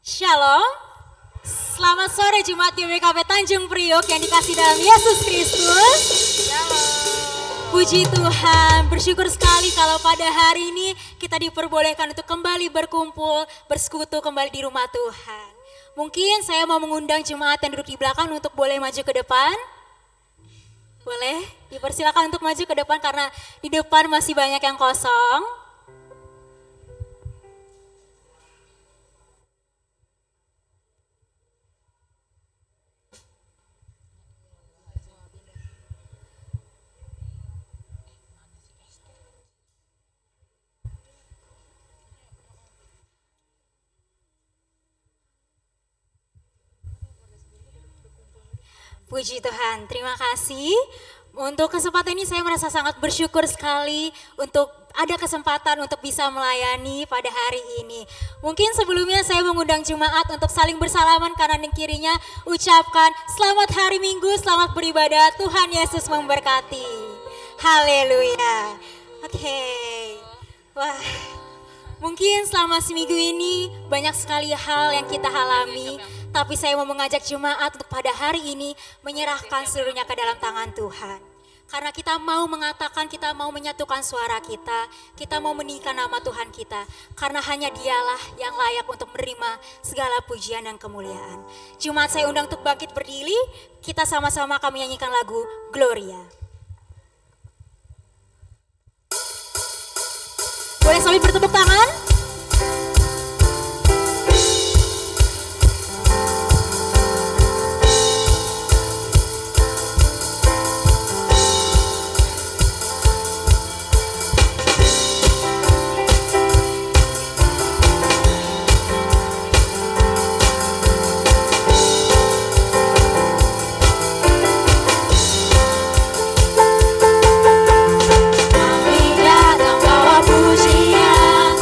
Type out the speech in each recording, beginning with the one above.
Shalom, selamat sore Jemaat GBKP Tanjung Priok yang dikasih dalam Yesus Kristus. Puji Tuhan, bersyukur sekali kalau pada hari ini kita diperbolehkan untuk kembali berkumpul, bersekutu kembali di rumah Tuhan. Mungkin saya mau mengundang jemaat yang duduk di belakang untuk boleh maju ke depan. Boleh, dipersilakan untuk maju ke depan karena di depan masih banyak yang kosong. Puji Tuhan, terima kasih. Untuk kesempatan ini saya merasa sangat bersyukur sekali untuk ada kesempatan untuk bisa melayani pada hari ini. Mungkin sebelumnya saya mengundang jemaat untuk saling bersalaman kanan dan kirinya, ucapkan selamat hari Minggu, selamat beribadah, Tuhan Yesus memberkati. Haleluya. Oke. Wah. Mungkin selama seminggu ini banyak sekali hal yang kita alami, tapi saya mau mengajak jemaat untuk pada hari ini menyerahkan seluruhnya ke dalam tangan Tuhan. Karena kita mau mengatakan, kita mau menyatukan suara kita mau meninggikan nama Tuhan kita. Karena hanya dialah yang layak untuk menerima segala pujian dan kemuliaan. Jemaat saya undang untuk bangkit berdiri, kita sama-sama akan menyanyikan lagu Gloria. Boleh sambil bertepuk tangan? Kami datang bawa pujian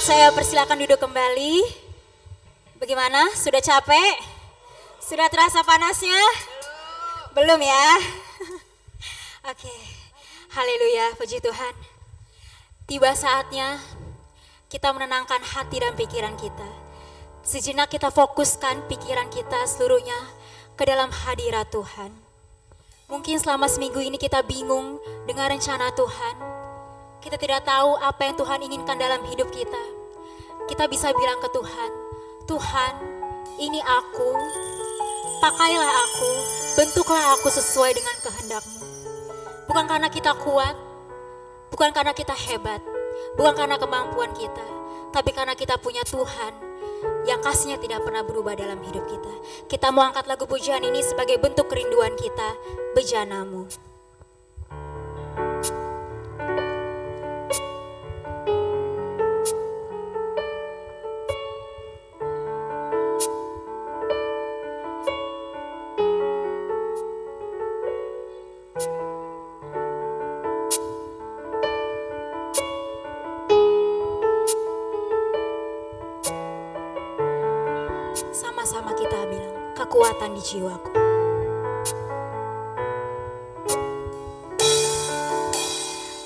Saya persilakan duduk kembali. Bagaimana? Sudah capek? Sudah terasa panasnya? Belum ya? Oke. Haleluya, puji Tuhan. Tiba saatnya kita menenangkan hati dan pikiran kita. Sejenak kita fokuskan pikiran kita seluruhnya ke dalam hadirat Tuhan. Mungkin selama seminggu ini kita bingung dengan rencana Tuhan. Kita tidak tahu apa yang Tuhan inginkan dalam hidup kita. Kita bisa bilang ke Tuhan, Tuhan, ini aku, pakailah aku, bentuklah aku sesuai dengan kehendak-Mu. Bukan karena kita kuat, bukan karena kita hebat, bukan karena kemampuan kita, tapi karena kita punya Tuhan yang kasihnya tidak pernah berubah dalam hidup kita. Kita mau angkat lagu pujian ini sebagai bentuk kerinduan kita, bejana-Mu. Sama-sama kita bilang, kekuatan di jiwaku.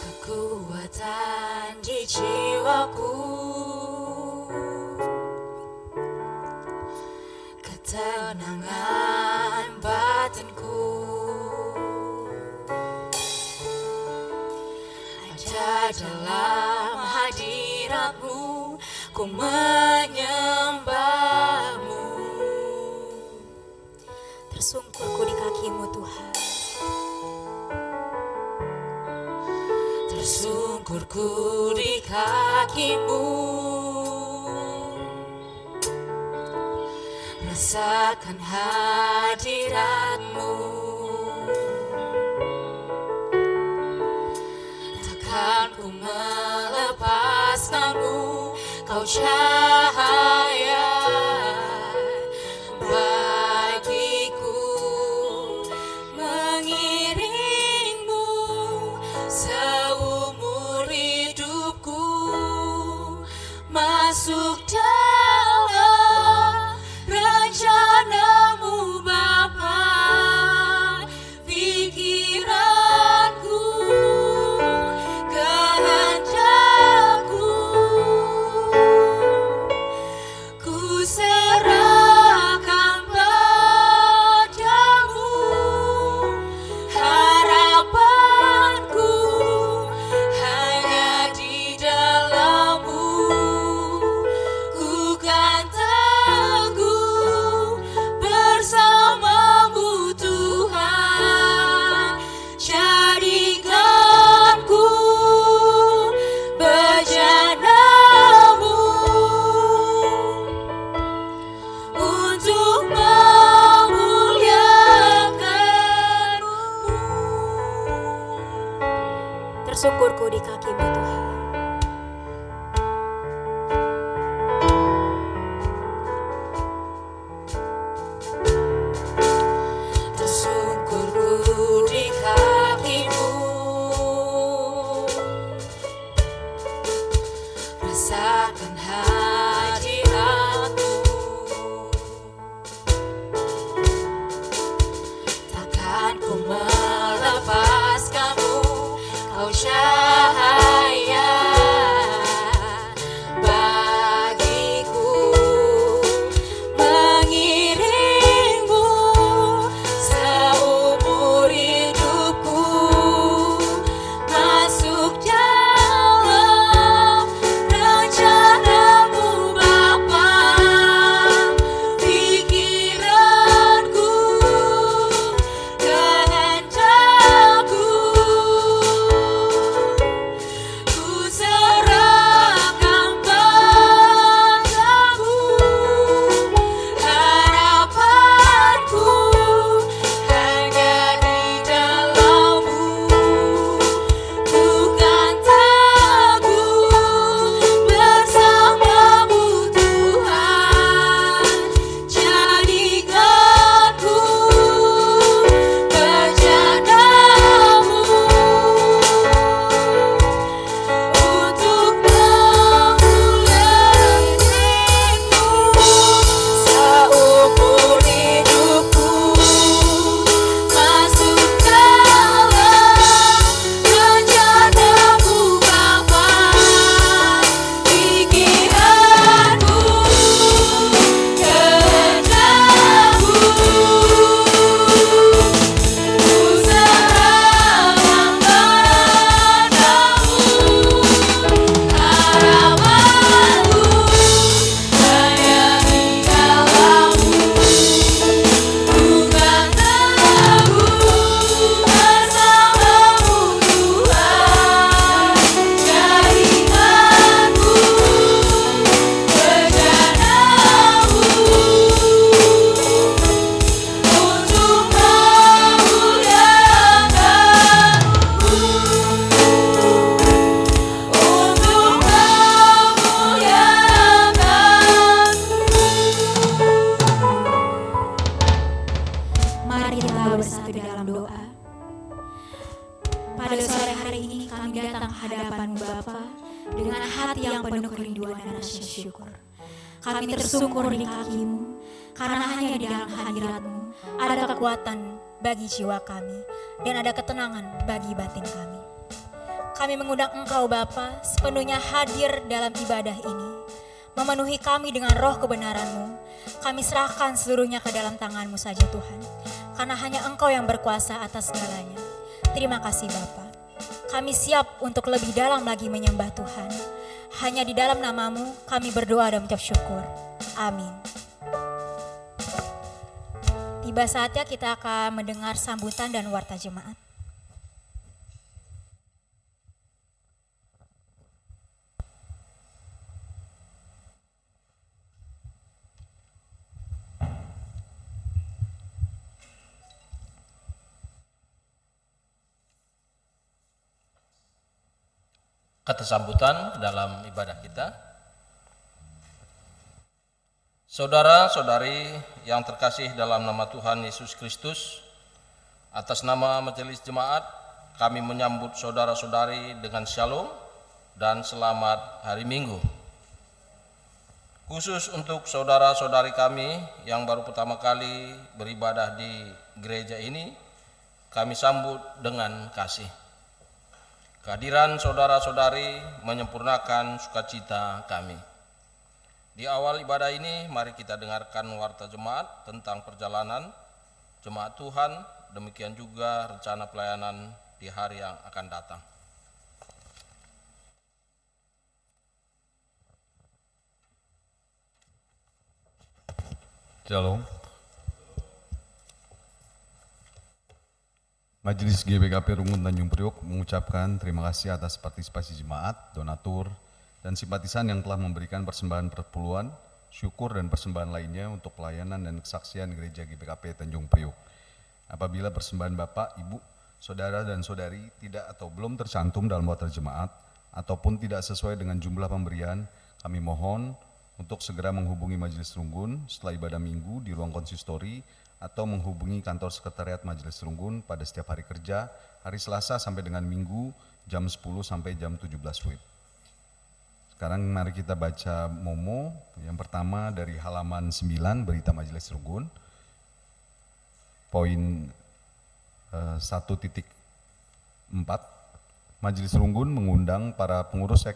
Kekuatan di jiwaku, ketenangan batinku, ada dalam hadirat-Mu, ku menyembah-Mu. Tersungkurku di kaki-Mu Tuhan. Tersungkurku di kaki-Mu, rasakan hadirat-Mu. Takkan ku melepaskan-Mu, Kau cahaya bagiku, mengiring-Mu seumur hidupku, masuk dalam rencana-Mu Bapa. Pikiranku, kehendakku, ku serahkan padamu. Harapanku hanya di dalam-Mu, ku kan teguh bersama-Mu Tuhan. Jadikanku bejana-Mu untuk memuliakan-Mu. Tersungkurku di kaki-Mu Tuhan. Tersungkurku di kaki-Mu, rasakan hadirat-Mu. Takkan ku melepaskan-Mu, Kau cahaya bagiku, mengiring-Mu seumur hidupku, masuk dalam rencana-Mu Bapa, dengan hati yang penuh kerinduan dan rasa syukur. Kami tersungkur di kaki-Mu, karena hanya di dalam hadirat-Mu ada kekuatan bagi jiwa kami dan ada ketenangan bagi batin kami. Kami mengundang Engkau Bapa sepenuhnya hadir dalam ibadah ini, memenuhi kami dengan roh kebenaran-Mu. Kami serahkan seluruhnya ke dalam tangan-Mu saja Tuhan, karena hanya Engkau yang berkuasa atas segalanya. Terima kasih Bapa. Kami siap untuk lebih dalam lagi menyembah Tuhan. Hanya di dalam nama-Mu kami berdoa dan mengucap syukur. Amin. Tiba saatnya kita akan mendengar sambutan dan warta jemaat. Kata sambutan dalam ibadah kita. Saudara-saudari yang terkasih dalam nama Tuhan Yesus Kristus, atas nama Majelis Jemaat, kami menyambut saudara-saudari dengan shalom dan selamat hari Minggu. Khusus untuk saudara-saudari kami yang baru pertama kali beribadah di gereja ini, kami sambut dengan kasih. Kehadiran saudara-saudari menyempurnakan sukacita kami. Di awal ibadah ini, mari kita dengarkan warta jemaat tentang perjalanan jemaat Tuhan, demikian juga rencana pelayanan di hari yang akan datang. Shalom. Majelis GBKP Rungun Tanjung Priok mengucapkan terima kasih atas partisipasi jemaat, donatur, dan simpatisan yang telah memberikan persembahan perpuluhan, syukur dan persembahan lainnya untuk pelayanan dan kesaksian Gereja GBKP Tanjung Priok. Apabila persembahan Bapak, Ibu, Saudara dan Saudari tidak atau belum tercantum dalam warta jemaat ataupun tidak sesuai dengan jumlah pemberian, kami mohon untuk segera menghubungi Majelis Runggun setelah ibadah Minggu di ruang konsistori atau menghubungi kantor sekretariat Majelis Runggun pada setiap hari kerja, hari Selasa sampai dengan Minggu jam 10 sampai jam 17 WIB. Sekarang mari kita baca Momo, yang pertama dari halaman 9 Berita Majelis Runggun. Poin 1.4, Majelis Runggun mengundang para pengurus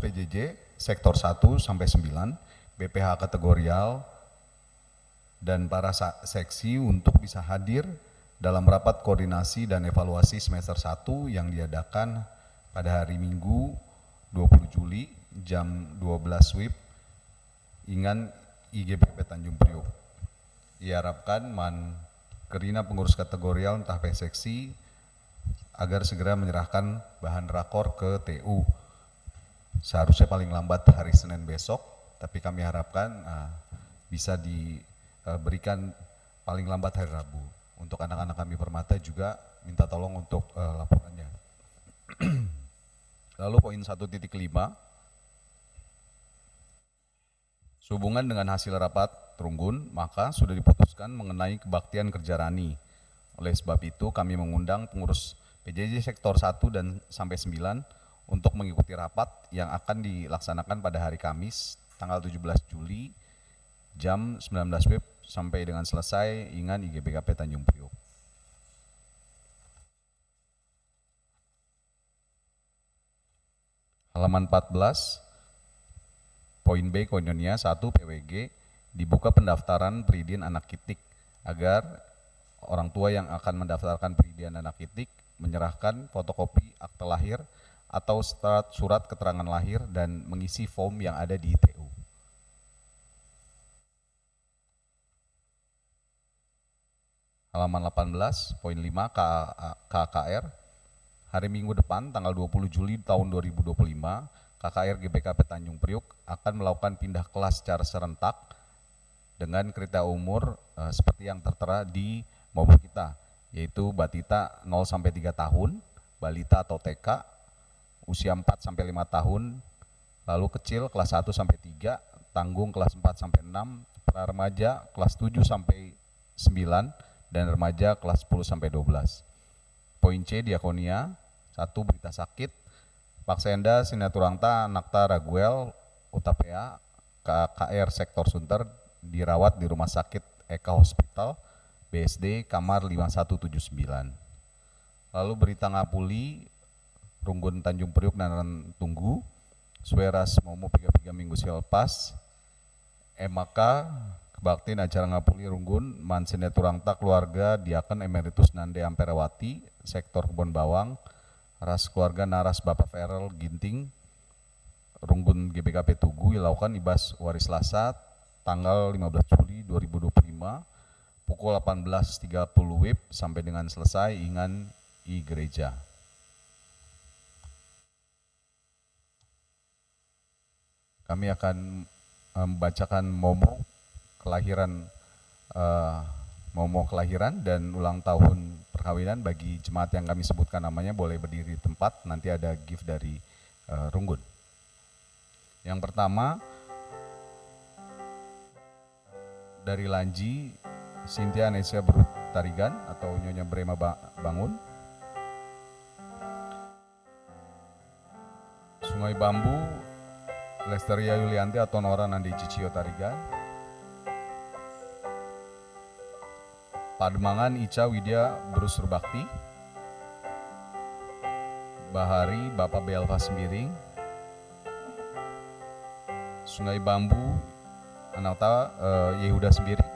PJJ sektor 1 sampai 9, BPH kategorial, dan para seksi untuk bisa hadir dalam rapat koordinasi dan evaluasi semester 1 yang diadakan pada hari Minggu 20 Juli jam 12 WIB Ingan IGBP Tanjung Priok. Diharapkan Kerina pengurus kategorial entah seksi agar segera menyerahkan bahan rakor ke TU. Seharusnya paling lambat hari Senin besok, tapi kami harapkan bisa diberikan paling lambat hari Rabu. Untuk anak-anak kami Permata juga minta tolong untuk laporannya. Lalu poin 1.5, sehubungan dengan hasil rapat Runggun, maka sudah diputuskan mengenai kebaktian kerja Rani. Oleh sebab itu kami mengundang pengurus PJJ sektor 1 dan sampai 9 untuk mengikuti rapat yang akan dilaksanakan pada hari Kamis tanggal 17 Juli jam 19 WIB sampai dengan selesai Ingan IGBKP Tanjung Priok. Halaman 14, poin B koinonia 1 PWG, dibuka pendaftaran peridian anak kitik agar orang tua yang akan mendaftarkan peridian anak kitik menyerahkan fotokopi akte lahir atau surat keterangan lahir dan mengisi form yang ada di TU. Halaman 18, poin 5 KKR, hari Minggu depan tanggal 20 Juli tahun 2025, KKR GBKP Tanjung Priok akan melakukan pindah kelas secara serentak dengan kriteria umur seperti yang tertera di mobil kita, yaitu Batita 0-3 tahun, Balita atau TK usia 4-5 tahun, lalu kecil kelas 1-3, tanggung kelas 4-6, pra-remaja kelas 7-9, dan remaja kelas 10-12. Poin C diakonia, 1 berita sakit, Paksenda Sineturangta Nakta Raguel Utapea KKR Sektor Sunter dirawat di Rumah Sakit Eka Hospital BSD kamar 5179. Lalu berita ngapuli Runggun Tanjung Priuk dan Tunggu Sueras Momo 33 minggu silpas MAK Kebaktin acara ngapuli Runggun Man Sineturangta keluarga Diaken Emeritus Nande Amperawati Sektor Kebon Bawang ras keluarga naras Bapak Ferel Ginting Runggun GBKP Tugu dilakukan ibas waris Selasa tanggal 15 Juli 2025 pukul 18.30 WIB sampai dengan selesai ingan I gereja. Kami akan membacakan momo kelahiran dan ulang tahun perkawinan bagi jemaat yang kami sebutkan namanya. Boleh berdiri di tempat, nanti ada gift dari Runggun. Yang pertama dari Lanji Cynthia Nesia Berut Tarigan atau Nyonya Brema Bangun. Sungai Bambu Lesteria Yulianti atau Nora Nandi Cicio Tarigan. Pademangan Ica Widya Brusur Bakti. Bahari Bapak Belva Sembiring. Sungai Bambu Anakta Yehuda Sembiring.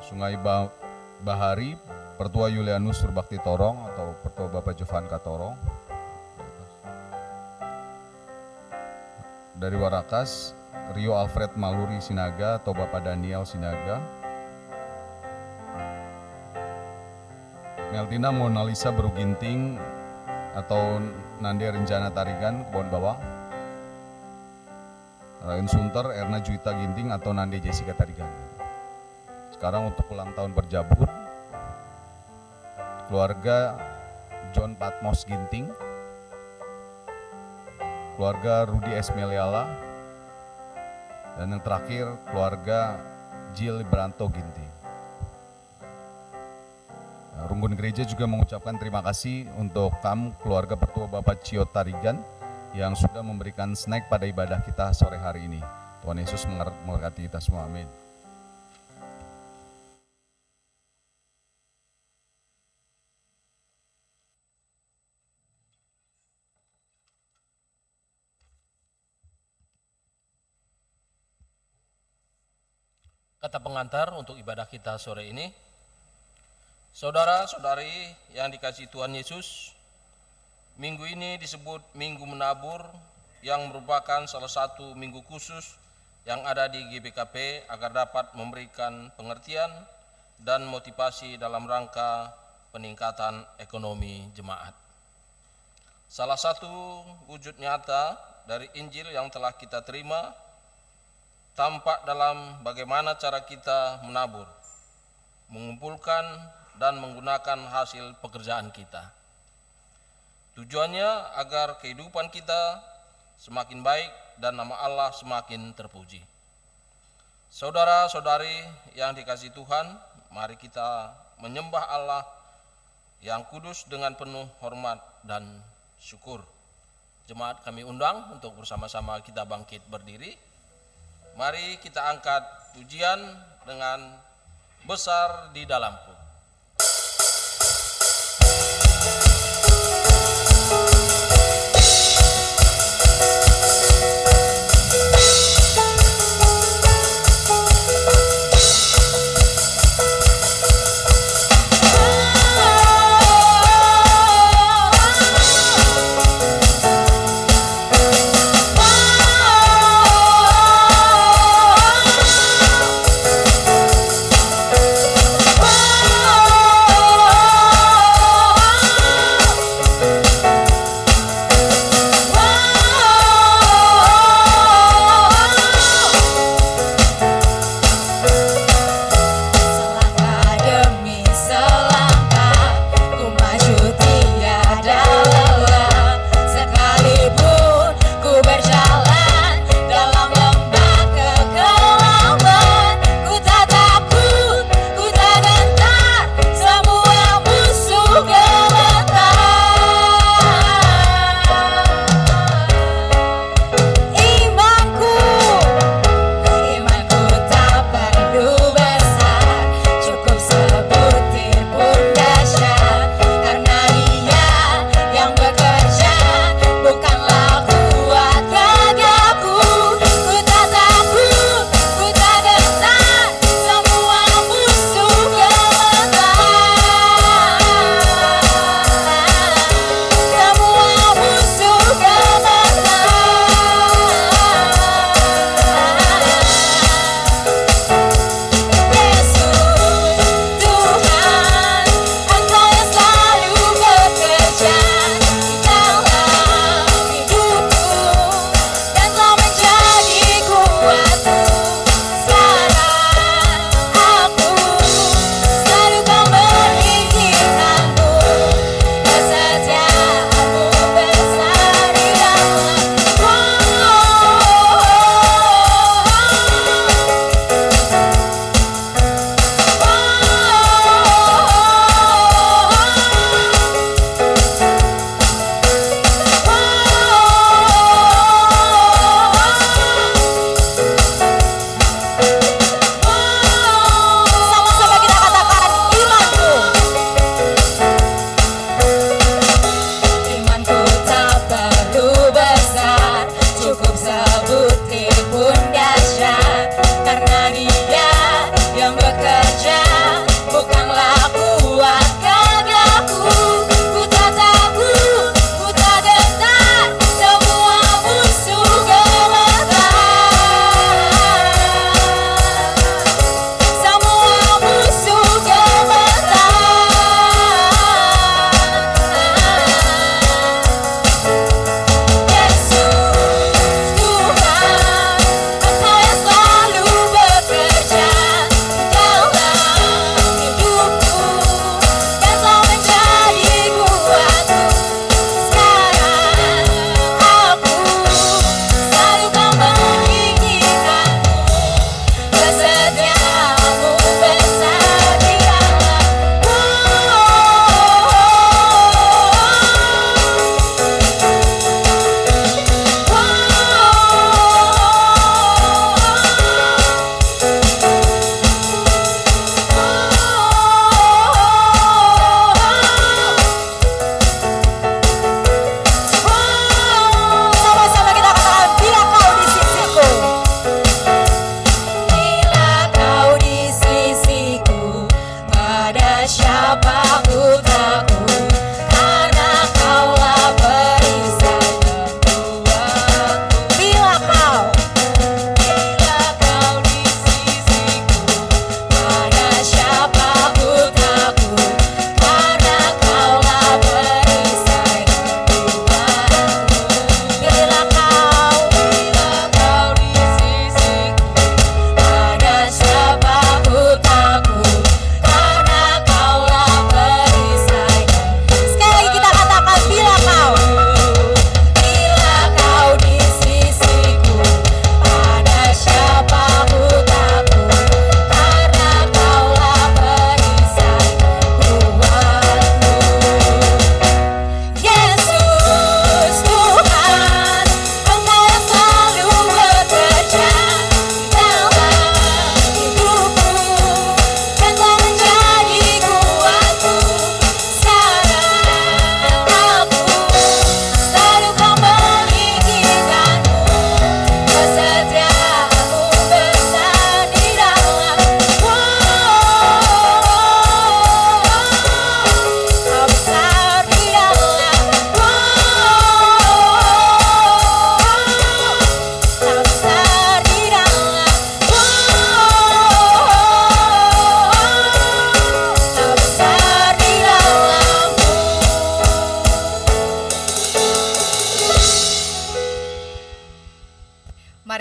Sungai Bahari Pertua Yulianus Surbakti Torong atau Pertua Bapak Jovan Katorong. Dari Warakas Rio Alfred Maluri Sinaga atau Bapak Daniel Sinaga. Meltina Mona Lisa Beruginting atau Nande Renjana Tarigan Kebon Bawang. Rain Sunter Erna Juwita Ginting atau Nande Jessica Tarigan. Sekarang untuk ulang tahun berjabut keluarga John Patmos Ginting, keluarga Rudi Esmeliala, dan yang terakhir keluarga Jill Branto Ginting. Runggun Gereja juga mengucapkan terima kasih untuk kamu keluarga Pertua Bapak Cio Tarigan yang sudah memberikan snack pada ibadah kita sore hari ini. Tuhan Yesus memberkati kita semua, amin. Kata pengantar untuk ibadah kita sore ini, saudara-saudari yang dikasihi Tuhan Yesus, minggu ini disebut Minggu Menabur yang merupakan salah satu minggu khusus yang ada di GBKP agar dapat memberikan pengertian dan motivasi dalam rangka peningkatan ekonomi jemaat. Salah satu wujud nyata dari Injil yang telah kita terima tampak dalam bagaimana cara kita menabur, mengumpulkan dan menggunakan hasil pekerjaan kita. Tujuannya agar kehidupan kita semakin baik dan nama Allah semakin terpuji. Saudara-saudari yang dikasihi Tuhan, mari kita menyembah Allah yang kudus dengan penuh hormat dan syukur. Jemaat kami undang untuk bersama-sama kita bangkit berdiri. Mari kita angkat pujian dengan besar di dalamku. Wow.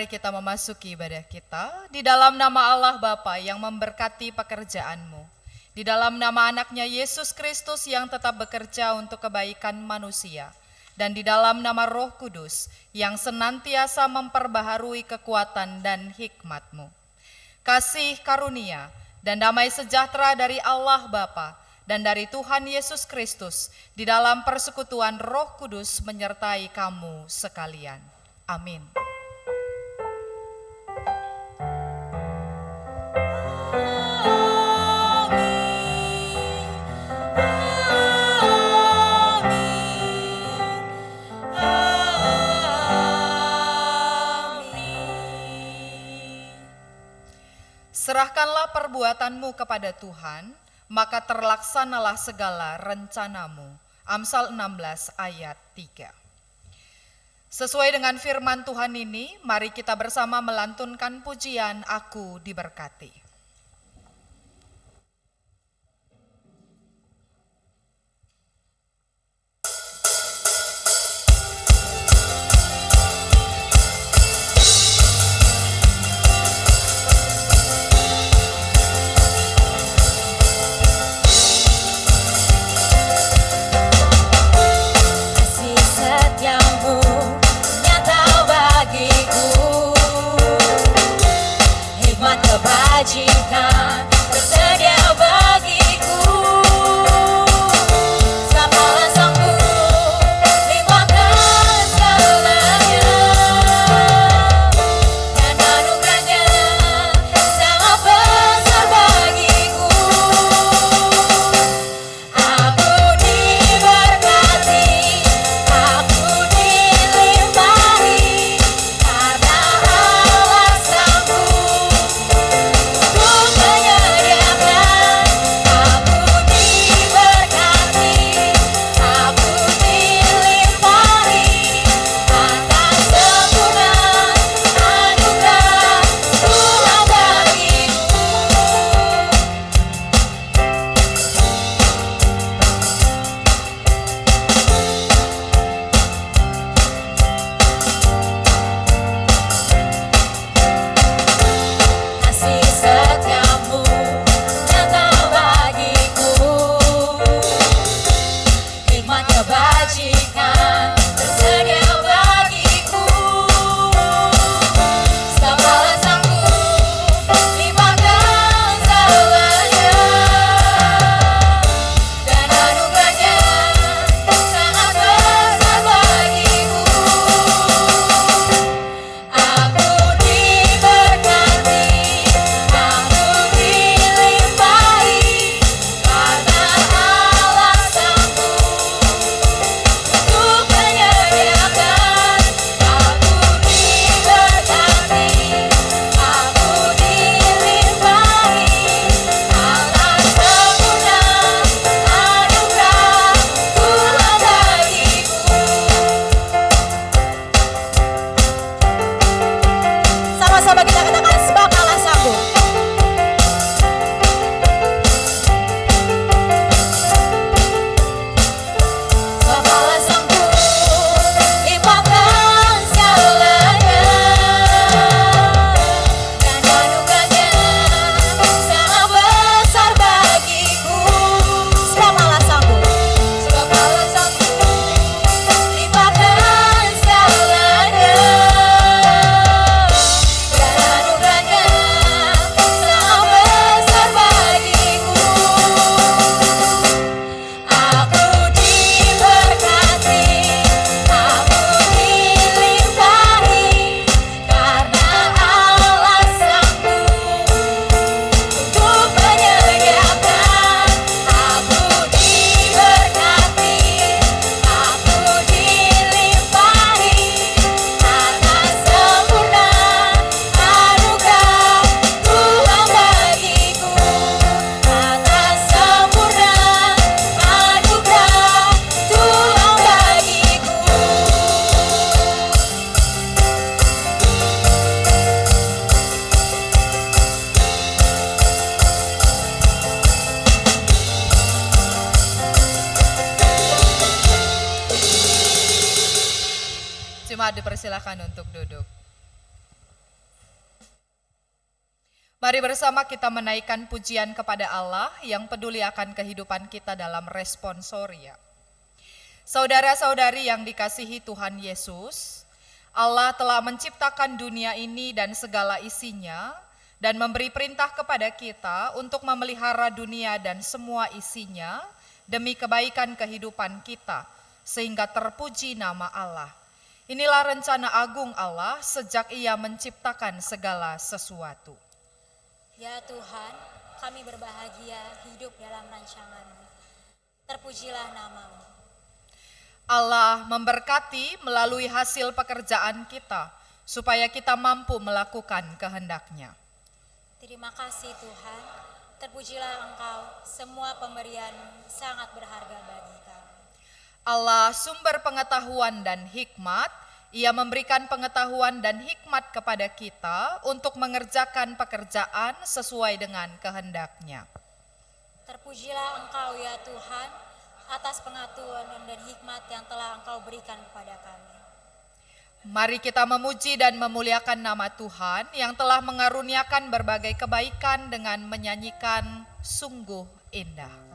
Mari kita memasuki ibadah kita di dalam nama Allah Bapa yang memberkati pekerjaanmu, di dalam nama anaknya Yesus Kristus yang tetap bekerja untuk kebaikan manusia, dan di dalam nama Roh Kudus yang senantiasa memperbaharui kekuatan dan hikmat-Mu. Kasih karunia dan damai sejahtera dari Allah Bapa dan dari Tuhan Yesus Kristus di dalam persekutuan Roh Kudus menyertai kamu sekalian. Amin. Serahkanlah perbuatanmu kepada Tuhan, maka terlaksanalah segala rencanamu. Amsal 16 ayat 3. Sesuai dengan firman Tuhan ini, mari kita bersama melantunkan pujian Aku Diberkati. Kebajikan tersedia bagiku, Samalah Sangku limpahkan segalanya, dan anugerahnya sangat besar bagiku. Aku diberkati, aku dilimpahi, karena Allah sanggup kebajikan tersedia bagiku, Samalah Sangku limpahkan segalanya, dan anugerahnya sangat besar bagiku. Aku diberkati, aku dilimpahi, karena Allah sanggup untuk menyediakan. Aku diberkati, aku dilimpahi, atas sempurna anugerah Tuhan bagiku. Sama-sama kita katakan sebab Allah sanggup. Samalah Sangku limpahkan segalanya, dan anugerahnya sangat besar bagiku. Samalah Sangku, Samalah Sangku limpahkan segalanya, dan anugerahnya sangat besar bagiku. Aku diberkati, aku dilimpahi, karena Allah sanggup untuk menyediakan. Aku diberkati, aku dilimpahi, atas sempurna anugerah Tuhan bagiku, atas sempurna anugerah Tuhan bagiku. Jemaat dipersilakan untuk duduk. Mari bersama kita menaikkan pujian kepada Allah yang peduli akan kehidupan kita dalam responsoria. Saudara-saudari yang dikasihi Tuhan Yesus, Allah telah menciptakan dunia ini dan segala isinya, dan memberi perintah kepada kita untuk memelihara dunia dan semua isinya demi kebaikan kehidupan kita, sehingga terpuji nama Allah. Inilah rencana agung Allah sejak Ia menciptakan segala sesuatu. Ya Tuhan, kami berbahagia hidup dalam rancangan-Mu. Terpujilah nama-Mu. Allah memberkati melalui hasil pekerjaan kita, supaya kita mampu melakukan kehendak-Nya. Terima kasih Tuhan, terpujilah Engkau, semua pemberian-Mu sangat berharga bagi kami. Allah sumber pengetahuan dan hikmat, Ia memberikan pengetahuan dan hikmat kepada kita untuk mengerjakan pekerjaan sesuai dengan kehendak-Nya. Terpujilah Engkau ya Tuhan, atas pengetahuan dan hikmat yang telah Engkau berikan kepada kami. Mari kita memuji dan memuliakan nama Tuhan yang telah mengaruniakan berbagai kebaikan dengan menyanyikan sungguh indah.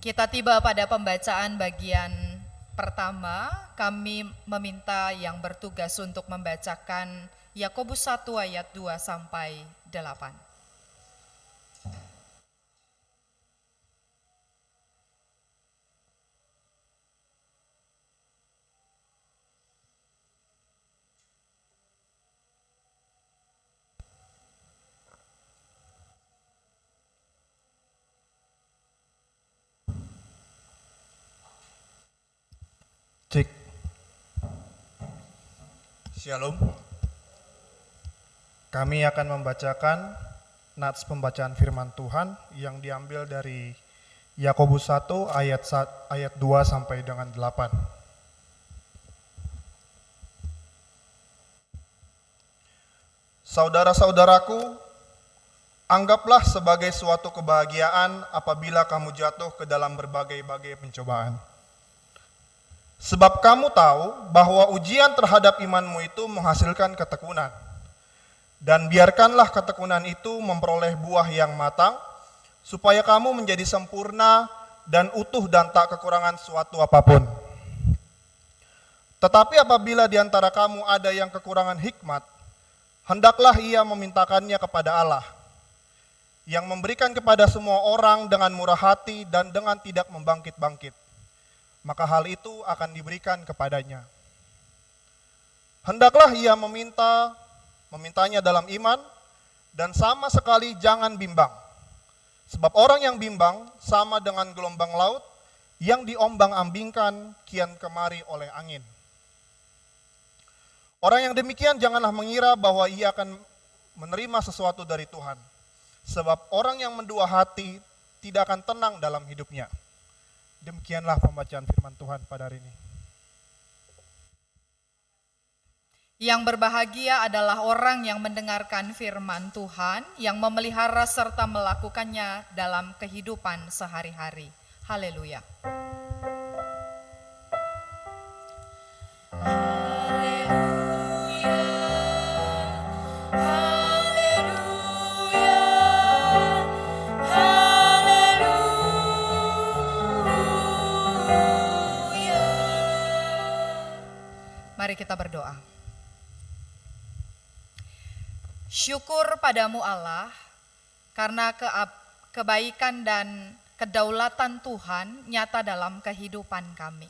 Kita tiba pada pembacaan bagian pertama. Kami meminta yang bertugas untuk membacakan Yakobus 1 ayat 2 sampai 8. Cek. Shalom. Kami akan membacakan nats pembacaan firman Tuhan yang diambil dari Yakobus 1 ayat 2 sampai dengan 8. Saudara-saudaraku, anggaplah sebagai suatu kebahagiaan apabila kamu jatuh ke dalam berbagai-bagai pencobaan. Sebab kamu tahu bahwa ujian terhadap imanmu itu menghasilkan ketekunan. Dan biarkanlah ketekunan itu memperoleh buah yang matang, supaya kamu menjadi sempurna dan utuh dan tak kekurangan suatu apapun. Tetapi apabila di antara kamu ada yang kekurangan hikmat, hendaklah ia memintakannya kepada Allah, yang memberikan kepada semua orang dengan murah hati dan dengan tidak membangkit-bangkit. Maka hal itu akan diberikan kepadanya. Hendaklah ia memintanya dalam iman, dan sama sekali jangan bimbang. Sebab orang yang bimbang sama dengan gelombang laut yang diombang-ambingkan kian kemari oleh angin. Orang yang demikian janganlah mengira bahwa ia akan menerima sesuatu dari Tuhan. Sebab orang yang mendua hati tidak akan tenang dalam hidupnya. Demikianlah pembacaan firman Tuhan pada hari ini. Yang berbahagia adalah orang yang mendengarkan firman Tuhan, yang memelihara serta melakukannya dalam kehidupan sehari-hari. Haleluya. Mari kita berdoa. Syukur padamu Allah, karena kebaikan dan kedaulatan Tuhan nyata dalam kehidupan kami.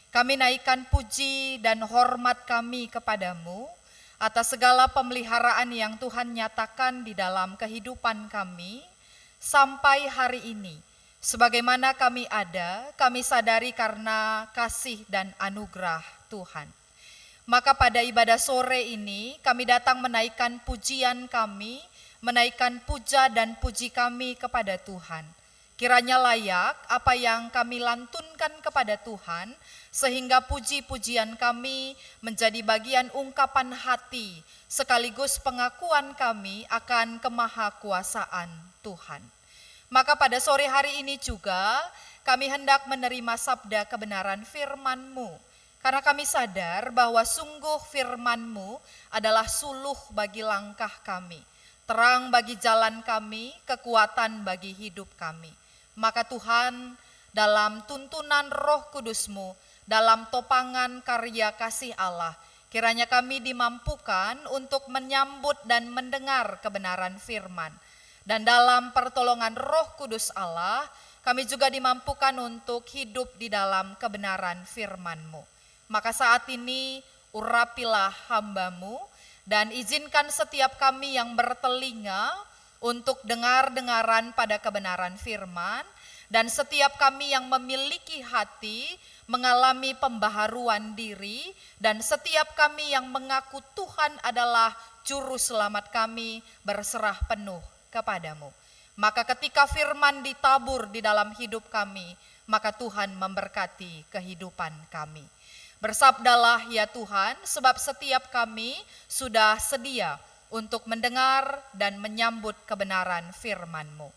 Kami naikkan puji dan hormat kami kepadamu atas segala pemeliharaan yang Tuhan nyatakan di dalam kehidupan kami sampai hari ini. Sebagaimana kami ada, kami sadari karena kasih dan anugerah Tuhan. Maka pada ibadah sore ini kami datang menaikkan pujian kami, menaikkan puja dan puji kami kepada Tuhan. Kiranya layak apa yang kami lantunkan kepada Tuhan, sehingga puji-pujian kami menjadi bagian ungkapan hati, sekaligus pengakuan kami akan kemahakuasaan Tuhan. Maka pada sore hari ini juga kami hendak menerima sabda kebenaran firman-Mu. Karena kami sadar bahwa sungguh firman-Mu adalah suluh bagi langkah kami, terang bagi jalan kami, kekuatan bagi hidup kami. Maka Tuhan, dalam tuntunan Roh Kudus-Mu, dalam topangan karya kasih Allah, kiranya kami dimampukan untuk menyambut dan mendengar kebenaran firman. Dan dalam pertolongan Roh Kudus Allah, kami juga dimampukan untuk hidup di dalam kebenaran firman-Mu. Maka saat ini urapilah hamba-Mu dan izinkan setiap kami yang bertelinga untuk dengar-dengaran pada kebenaran firman, dan setiap kami yang memiliki hati mengalami pembaharuan diri, dan setiap kami yang mengaku Tuhan adalah juru selamat kami berserah penuh kepadamu. Maka ketika firman ditabur di dalam hidup kami, maka Tuhan memberkati kehidupan kami. Bersabdalah ya Tuhan, sebab setiap kami sudah sedia untuk mendengar dan menyambut kebenaran firman-Mu.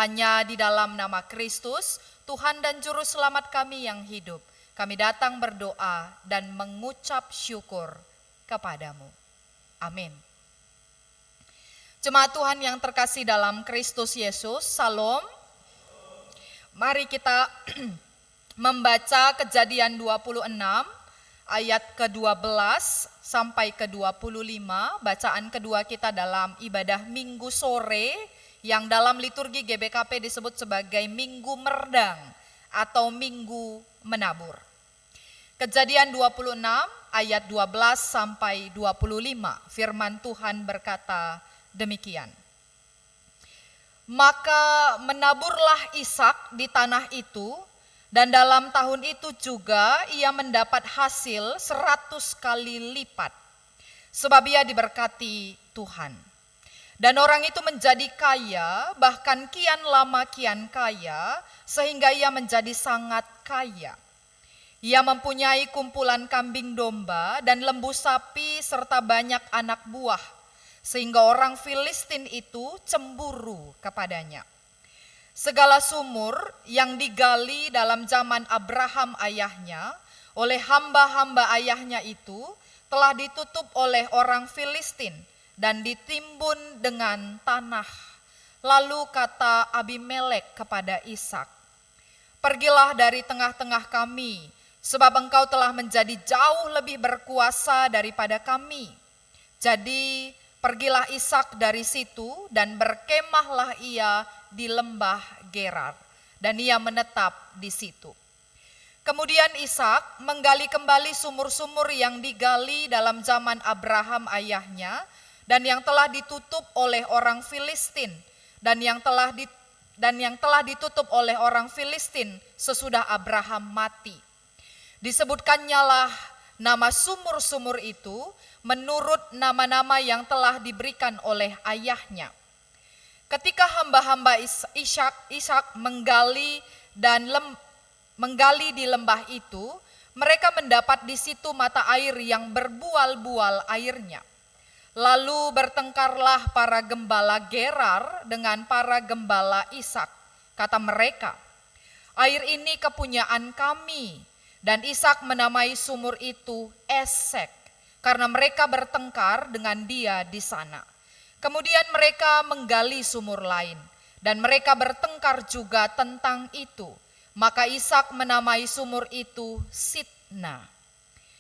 Hanya di dalam nama Kristus, Tuhan dan Juru Selamat kami yang hidup, kami datang berdoa dan mengucap syukur kepadamu. Amin. Jemaat Tuhan yang terkasih dalam Kristus Yesus, Salam. Mari kita membaca Kejadian 26 ayat ke-12 sampai ke-25. Bacaan kedua kita dalam ibadah Minggu sore yang dalam liturgi GBKP disebut sebagai Minggu Merdang atau Minggu Menabur. Kejadian 26 ayat 12 sampai 25. Firman Tuhan berkata demikian. Maka menaburlah Ishak di tanah itu, dan dalam tahun itu juga ia mendapat hasil 100 kali lipat, sebab ia diberkati Tuhan. Dan orang itu menjadi kaya, bahkan kian lama kian kaya, sehingga ia menjadi sangat kaya. Ia mempunyai kumpulan kambing domba dan lembu sapi serta banyak anak buah, sehingga orang Filistin itu cemburu kepadanya. Segala sumur yang digali dalam zaman Abraham ayahnya oleh hamba-hamba ayahnya itu telah ditutup oleh orang Filistin dan ditimbun dengan tanah. Lalu kata Abimelek kepada Ishak, "Pergilah dari tengah-tengah kami, sebab engkau telah menjadi jauh lebih berkuasa daripada kami." Jadi pergilah Ishak dari situ dan berkemahlah ia di lembah Gerar, dan ia menetap di situ. Kemudian Ishak menggali kembali sumur-sumur yang digali dalam zaman Abraham ayahnya dan yang telah ditutup oleh orang Filistin dan yang telah ditutup oleh orang Filistin sesudah Abraham mati. Disebutkannya lah nama sumur-sumur itu menurut nama-nama yang telah diberikan oleh ayahnya. Ketika hamba-hamba Ishak menggali di lembah itu, mereka mendapat di situ mata air yang berbual-bual airnya. Lalu bertengkarlah para gembala Gerar dengan para gembala Ishak. Kata mereka, "Air ini kepunyaan kami." Dan Ishak menamai sumur itu Esek, karena mereka bertengkar dengan dia di sana. Kemudian mereka menggali sumur lain, dan mereka bertengkar juga tentang itu. Maka Ishak menamai sumur itu Sitna.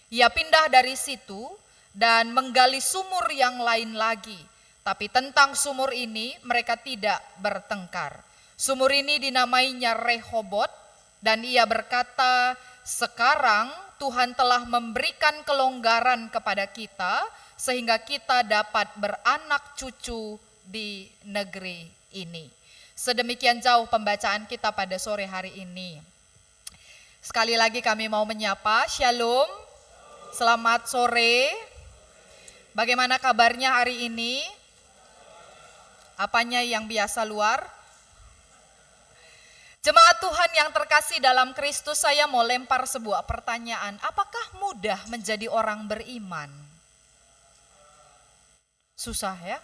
Ia pindah dari situ dan menggali sumur yang lain lagi. Tapi tentang sumur ini mereka tidak bertengkar. Sumur ini dinamainya Rehobot, dan ia berkata, "Sekarang Tuhan telah memberikan kelonggaran kepada kita sehingga kita dapat beranak cucu di negeri ini." Sedemikian jauh pembacaan kita pada sore hari ini. Sekali lagi kami mau menyapa, Shalom, selamat sore. Bagaimana kabarnya hari ini? Apanya yang biasa luar? Jemaat Tuhan yang terkasih dalam Kristus, saya mau lempar sebuah pertanyaan. Apakah mudah menjadi orang beriman? Susah ya?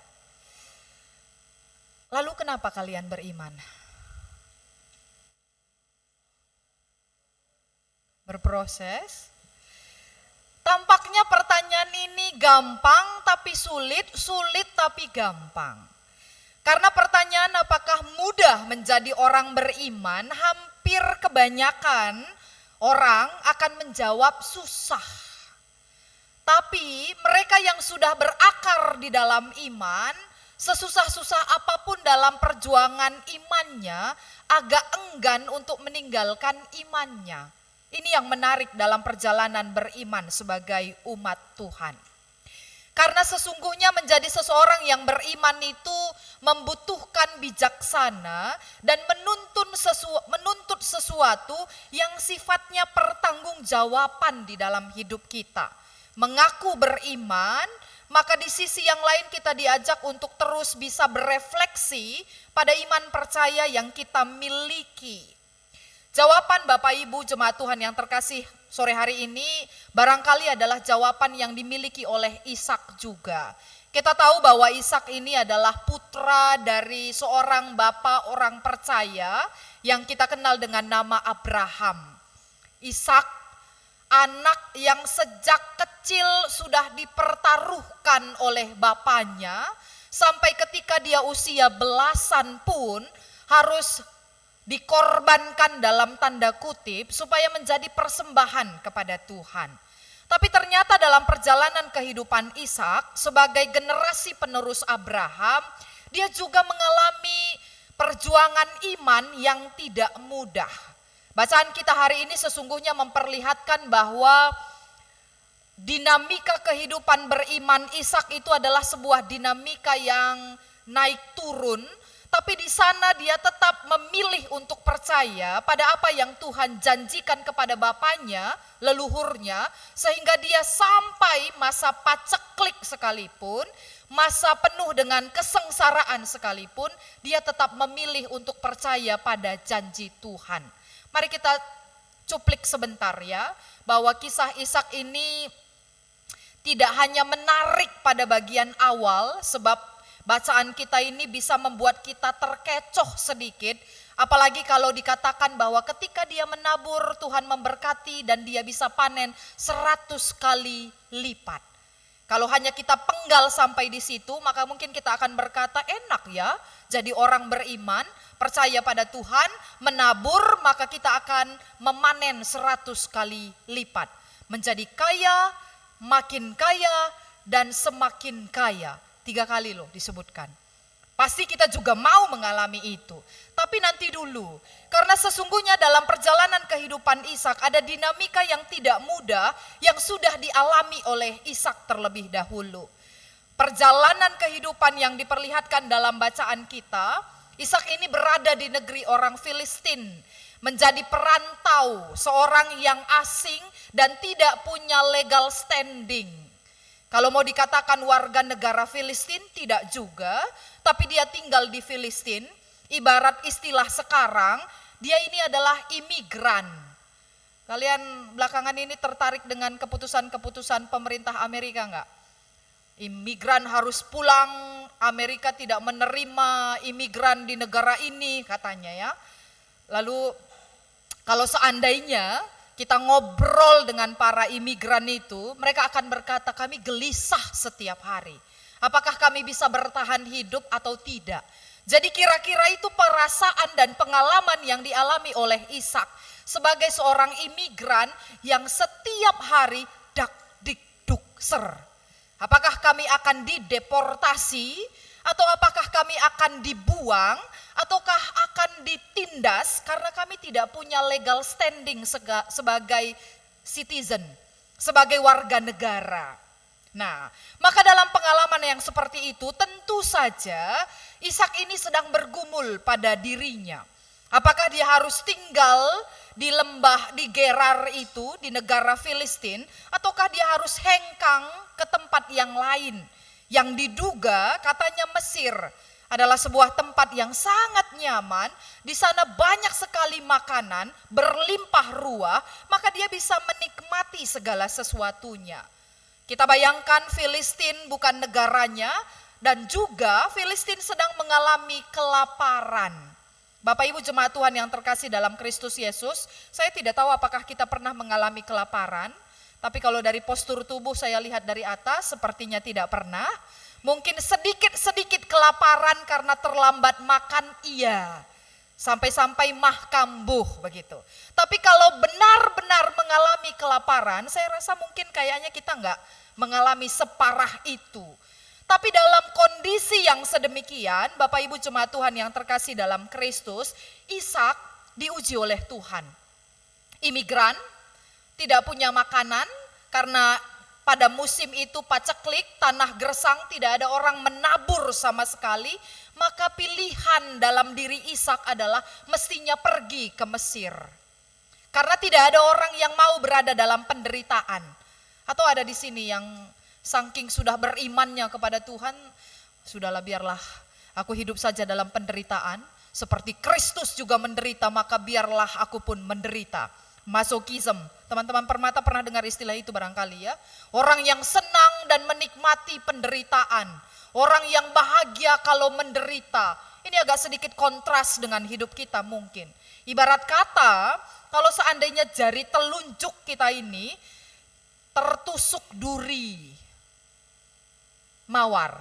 Lalu kenapa kalian beriman? Berproses? Tampaknya pertanyaan ini gampang tapi sulit, sulit tapi gampang. Karena pertanyaan apakah mudah menjadi orang beriman, hampir kebanyakan orang akan menjawab susah. Tapi mereka yang sudah berakar di dalam iman, sesusah-susah apapun dalam perjuangan imannya, agak enggan untuk meninggalkan imannya. Ini yang menarik dalam perjalanan beriman sebagai umat Tuhan. Karena sesungguhnya menjadi seseorang yang beriman itu membutuhkan bijaksana dan menuntut sesuatu yang sifatnya pertanggungjawaban di dalam hidup kita. Mengaku beriman, maka di sisi yang lain kita diajak untuk terus bisa berefleksi pada iman percaya yang kita miliki. Jawaban Bapak Ibu jemaat Tuhan yang terkasih sore hari ini barangkali adalah jawaban yang dimiliki oleh Ishak juga. Kita tahu bahwa Ishak ini adalah putra dari seorang bapak orang percaya yang kita kenal dengan nama Abraham. Ishak, anak yang sejak kecil sudah dipertaruhkan oleh bapaknya, sampai ketika dia usia belasan pun harus dikorbankan dalam tanda kutip supaya menjadi persembahan kepada Tuhan. Tapi ternyata dalam perjalanan kehidupan Ishak sebagai generasi penerus Abraham, dia juga mengalami perjuangan iman yang tidak mudah. Bacaan kita hari ini sesungguhnya memperlihatkan bahwa dinamika kehidupan beriman Ishak itu adalah sebuah dinamika yang naik turun, tapi di sana dia tetap memilih untuk percaya pada apa yang Tuhan janjikan kepada bapaknya, leluhurnya, sehingga dia sampai masa paceklik sekalipun, masa penuh dengan kesengsaraan sekalipun, dia tetap memilih untuk percaya pada janji Tuhan. Mari kita cuplik sebentar ya, bahwa kisah Ishak ini tidak hanya menarik pada bagian awal, sebab bacaan kita ini bisa membuat kita terkecoh sedikit, apalagi kalau dikatakan bahwa ketika dia menabur Tuhan memberkati dan dia bisa panen 100 kali lipat. Kalau hanya kita penggal sampai di situ, maka mungkin kita akan berkata enak ya, jadi orang beriman, percaya pada Tuhan, menabur, maka kita akan memanen 100 kali lipat. Menjadi kaya, makin kaya, dan semakin kaya. 3 kali loh disebutkan. Pasti kita juga mau mengalami itu. Tapi nanti dulu, karena sesungguhnya dalam perjalanan kehidupan Ishak ada dinamika yang tidak mudah yang sudah dialami oleh Ishak terlebih dahulu. Perjalanan kehidupan yang diperlihatkan dalam bacaan kita, Ishak ini berada di negeri orang Filistin, menjadi perantau, seorang yang asing dan tidak punya legal standing. Kalau mau dikatakan warga negara Filistin, tidak juga, tapi dia tinggal di Filistin, ibarat istilah sekarang, dia ini adalah imigran. Kalian belakangan ini tertarik dengan keputusan-keputusan pemerintah Amerika enggak? Imigran harus pulang, Amerika tidak menerima imigran di negara ini katanya ya. Lalu kalau seandainya kita ngobrol dengan para imigran itu, mereka akan berkata kami gelisah setiap hari. Apakah kami bisa bertahan hidup atau tidak? Jadi kira-kira itu perasaan dan pengalaman yang dialami oleh Ishak sebagai seorang imigran yang setiap hari dak dik duk ser. Apakah kami akan dideportasi atau apakah kami akan dibuang ataukah akan ditindas karena kami tidak punya legal standing sebagai citizen, sebagai warga negara. Nah, maka dalam pengalaman yang seperti itu tentu saja Ishak ini sedang bergumul pada dirinya. Apakah dia harus tinggal di lembah, di Gerar itu, di negara Filistin, ataukah dia harus hengkang ke tempat yang lain, yang diduga katanya Mesir adalah sebuah tempat yang sangat nyaman, di sana banyak sekali makanan, berlimpah ruah, maka dia bisa menikmati segala sesuatunya. Kita bayangkan Filistin bukan negaranya, dan juga Filistin sedang mengalami kelaparan. Bapak Ibu jemaat Tuhan yang terkasih dalam Kristus Yesus, saya tidak tahu apakah kita pernah mengalami kelaparan, tapi kalau dari postur tubuh saya lihat dari atas sepertinya tidak pernah. Mungkin sedikit-sedikit kelaparan karena terlambat makan, iya. Sampai-sampai mah kambuh begitu. Tapi kalau benar-benar mengalami kelaparan, saya rasa mungkin kayaknya kita enggak mengalami separah itu. Tapi dalam kondisi yang sedemikian, Bapak Ibu jemaat Tuhan yang terkasih dalam Kristus, Ishak diuji oleh Tuhan. Imigran, tidak punya makanan karena pada musim itu paceklik, tanah gersang, tidak ada orang menabur sama sekali, maka pilihan dalam diri Ishak adalah mestinya pergi ke Mesir. Karena tidak ada orang yang mau berada dalam penderitaan. Atau ada di sini yang saking sudah berimannya kepada Tuhan, sudahlah biarlah aku hidup saja dalam penderitaan, seperti Kristus juga menderita, maka biarlah aku pun menderita. Masokism, teman-teman Permata pernah dengar istilah itu barangkali ya. Orang yang senang dan menikmati penderitaan, orang yang bahagia kalau menderita. Ini agak sedikit kontras dengan hidup kita mungkin. Ibarat kata, kalau seandainya jari telunjuk kita ini tertusuk duri mawar,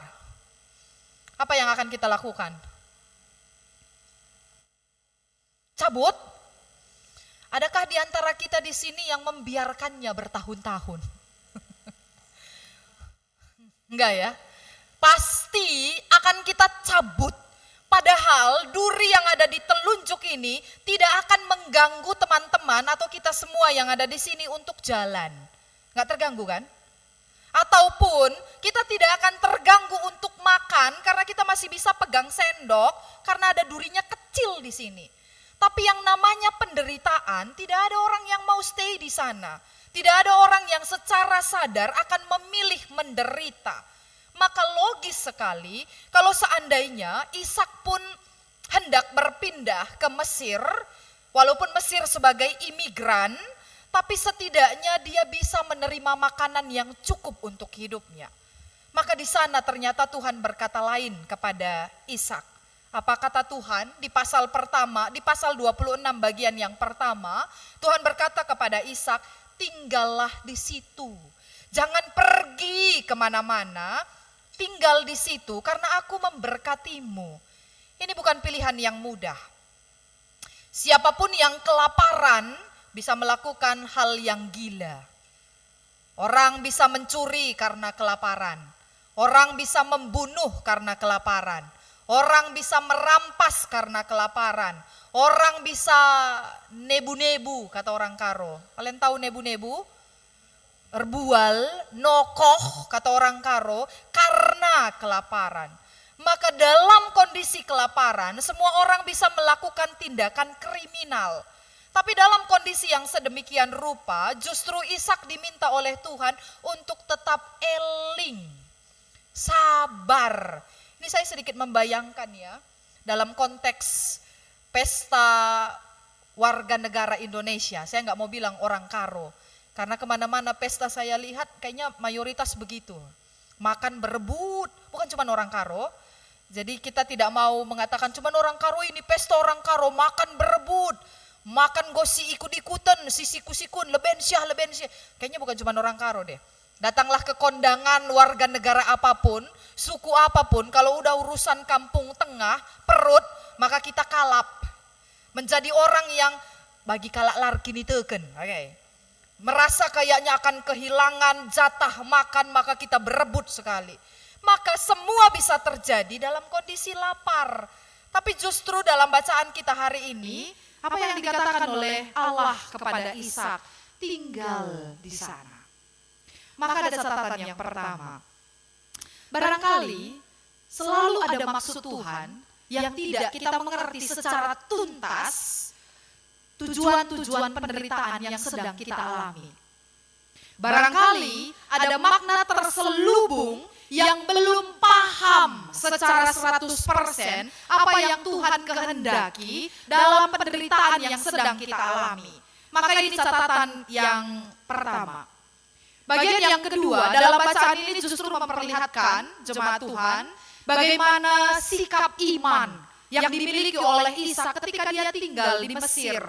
apa yang akan kita lakukan? cabut? Adakah di antara kita di sini yang membiarkannya bertahun-tahun? Enggak ya? Pasti akan kita cabut. Padahal duri yang ada di telunjuk ini tidak akan mengganggu teman-teman atau kita semua yang ada di sini untuk jalan. Enggak terganggu kan? Ataupun kita tidak akan terganggu untuk makan karena kita masih bisa pegang sendok karena ada durinya kecil di sini. Tapi yang namanya penderitaan, tidak ada orang yang mau stay di sana. Tidak ada orang yang secara sadar akan memilih menderita. Maka logis sekali kalau seandainya Ishak pun hendak berpindah ke Mesir, walaupun Mesir sebagai imigran, tapi setidaknya dia bisa menerima makanan yang cukup untuk hidupnya. Maka di sana ternyata Tuhan berkata lain kepada Ishak. Apa kata Tuhan di pasal pertama, di pasal 26 bagian yang pertama, Tuhan berkata kepada Ishak, tinggallah di situ. Jangan pergi kemana-mana, tinggal di situ karena aku memberkatimu. Ini bukan pilihan yang mudah. Siapapun yang kelaparan bisa melakukan hal yang gila. Orang bisa mencuri karena kelaparan. Orang bisa membunuh karena kelaparan. Orang bisa merampas karena kelaparan. Orang bisa nebu-nebu, kata orang Karo. Kalian tahu nebu-nebu? Erbual, nokoh, kata orang Karo, karena kelaparan. Maka dalam kondisi kelaparan, semua orang bisa melakukan tindakan kriminal. Tapi dalam kondisi yang sedemikian rupa, justru Ishak diminta oleh Tuhan untuk tetap eling, sabar. Ini saya sedikit membayangkan ya, dalam konteks pesta warga negara Indonesia. Saya nggak mau bilang orang Karo, karena kemana-mana pesta saya lihat kayaknya mayoritas begitu. Makan berebut, bukan cuma orang Karo. Jadi kita tidak mau mengatakan cuma orang Karo ini pesta orang Karo, makan berebut. Makan gosi ikut-ikutan, sisiku-sikun, lebensyah. Kayaknya bukan cuma orang Karo deh. Datanglah ke kondangan warga negara apapun, suku apapun, kalau udah urusan kampung tengah, perut, maka kita kalap. Menjadi orang yang bagi kalak lar kini teken. Okay. Merasa kayaknya akan kehilangan jatah makan, maka kita berebut sekali. Maka semua bisa terjadi dalam kondisi lapar. Tapi justru dalam bacaan kita hari ini, apa yang dikatakan oleh Allah kepada Ishak, tinggal di sana. Maka ada catatan yang pertama. Barangkali selalu ada maksud Tuhan yang tidak kita mengerti secara tuntas tujuan-tujuan penderitaan yang sedang kita alami. Barangkali ada makna terselubung yang belum paham secara 100% apa yang Tuhan kehendaki dalam penderitaan yang sedang kita alami. Maka ini catatan yang pertama. Bagian yang kedua, dalam bacaan ini justru memperlihatkan jemaat Tuhan bagaimana sikap iman yang dimiliki oleh Ishak ketika dia tinggal di Mesir.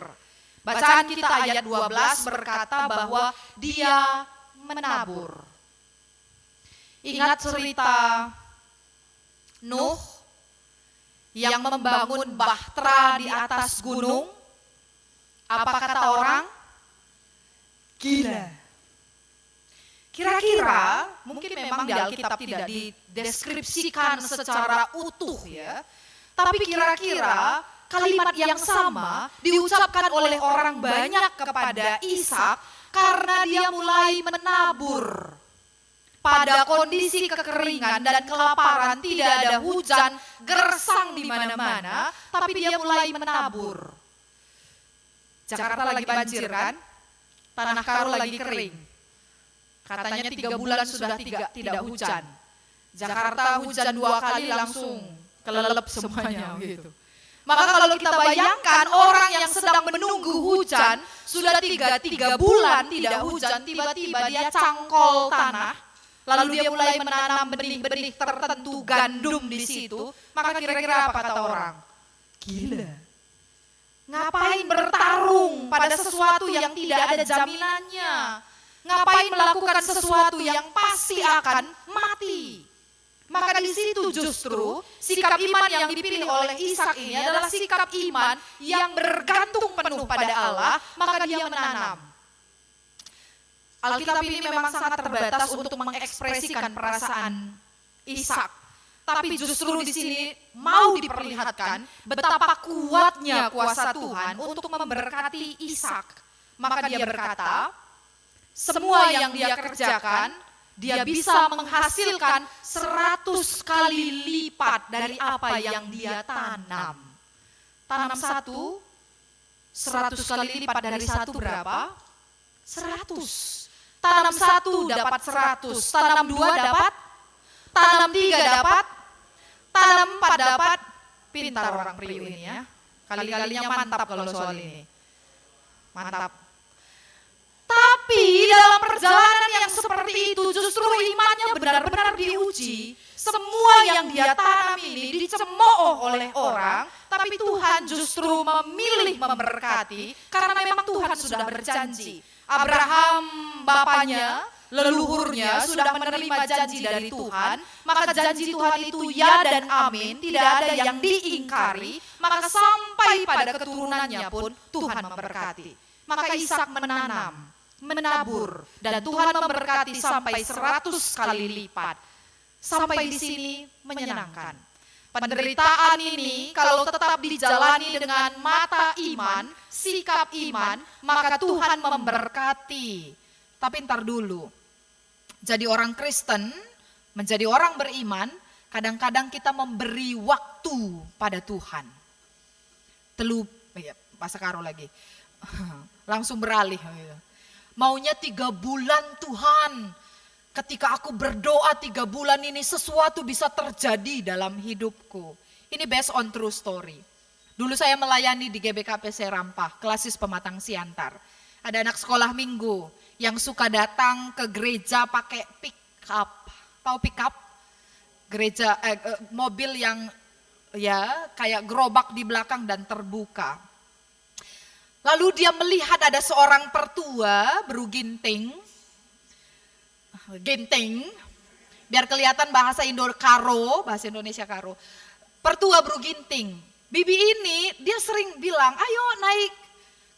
Bacaan kita ayat 12 berkata bahwa dia menabur. Ingat cerita Nuh yang membangun bahtera di atas gunung? Apa kata orang? Gila. Kira-kira mungkin memang di Alkitab tidak dideskripsikan secara utuh ya. Tapi kira-kira kalimat yang sama diucapkan oleh orang banyak kepada Ishak karena dia mulai menabur. Pada kondisi kekeringan dan kelaparan, tidak ada hujan, gersang di mana-mana, tapi dia mulai menabur. Jakarta lagi banjir kan? Tanah Karo lagi kering. Katanya 3 bulan sudah tidak hujan. Jakarta hujan 2 kali langsung kelelep semuanya gitu. Maka kalau kita bayangkan orang yang sedang menunggu hujan, sudah 3 bulan tidak hujan, tiba-tiba dia cangkol tanah. Lalu dia mulai menanam benih-benih tertentu gandum di situ, maka kira-kira apa kata orang? Gila. Ngapain bertarung pada sesuatu yang tidak ada jaminannya? Ngapain melakukan sesuatu yang pasti akan mati? Maka di situ justru sikap iman yang dipilih oleh Ishak ini adalah sikap iman yang bergantung penuh pada Allah, maka dia menanam. Alkitab ini memang sangat terbatas untuk mengekspresikan perasaan Ishak. Tapi justru di sini mau diperlihatkan betapa kuatnya kuasa Tuhan untuk memberkati Ishak. Maka dia berkata, semua yang dia kerjakan, dia bisa menghasilkan 100 kali lipat dari apa yang dia tanam. Tanam 100 kali lipat dari 1 berapa? 100. Tanam 1 dapat 100, tanam 2 dapat, tanam 3 dapat, tanam 4 dapat. Pintar orang Priu ini ya. Kali-kalinya mantap kalau soal ini. Mantap. Tapi dalam perjalanan yang seperti itu justru imannya benar-benar diuji. Semua yang dia tanam ini dicemooh oleh orang, tapi Tuhan justru memilih memberkati karena memang Tuhan sudah berjanji. Abraham bapaknya, leluhurnya sudah menerima janji dari Tuhan, maka janji Tuhan itu ya dan amin, tidak ada yang diingkari, maka sampai pada keturunannya pun Tuhan memberkati. Maka Ishak menanam, menabur, dan Tuhan memberkati sampai 100 kali lipat. Sampai di sini menyenangkan. Penderitaan ini kalau tetap dijalani dengan mata iman, sikap iman, maka Tuhan memberkati. Tapi ntar dulu, jadi orang Kristen, menjadi orang beriman, kadang-kadang kita memberi waktu pada Tuhan. Bahasa Karo lagi, langsung beralih. Maunya 3 bulan Tuhan. Ketika aku berdoa 3 bulan ini sesuatu bisa terjadi dalam hidupku. Ini based on true story. Dulu saya melayani di GBKP Serampah, Klasis Pematang Siantar. Ada anak sekolah minggu yang suka datang ke gereja pakai pick up. Tahu pick up? Gereja mobil yang ya kayak gerobak di belakang dan terbuka. Lalu dia melihat ada seorang pertua beruginteng, genteng, biar kelihatan bahasa Indonesia Karo. Pertua beruginteng. Bibi ini dia sering bilang, ayo naik.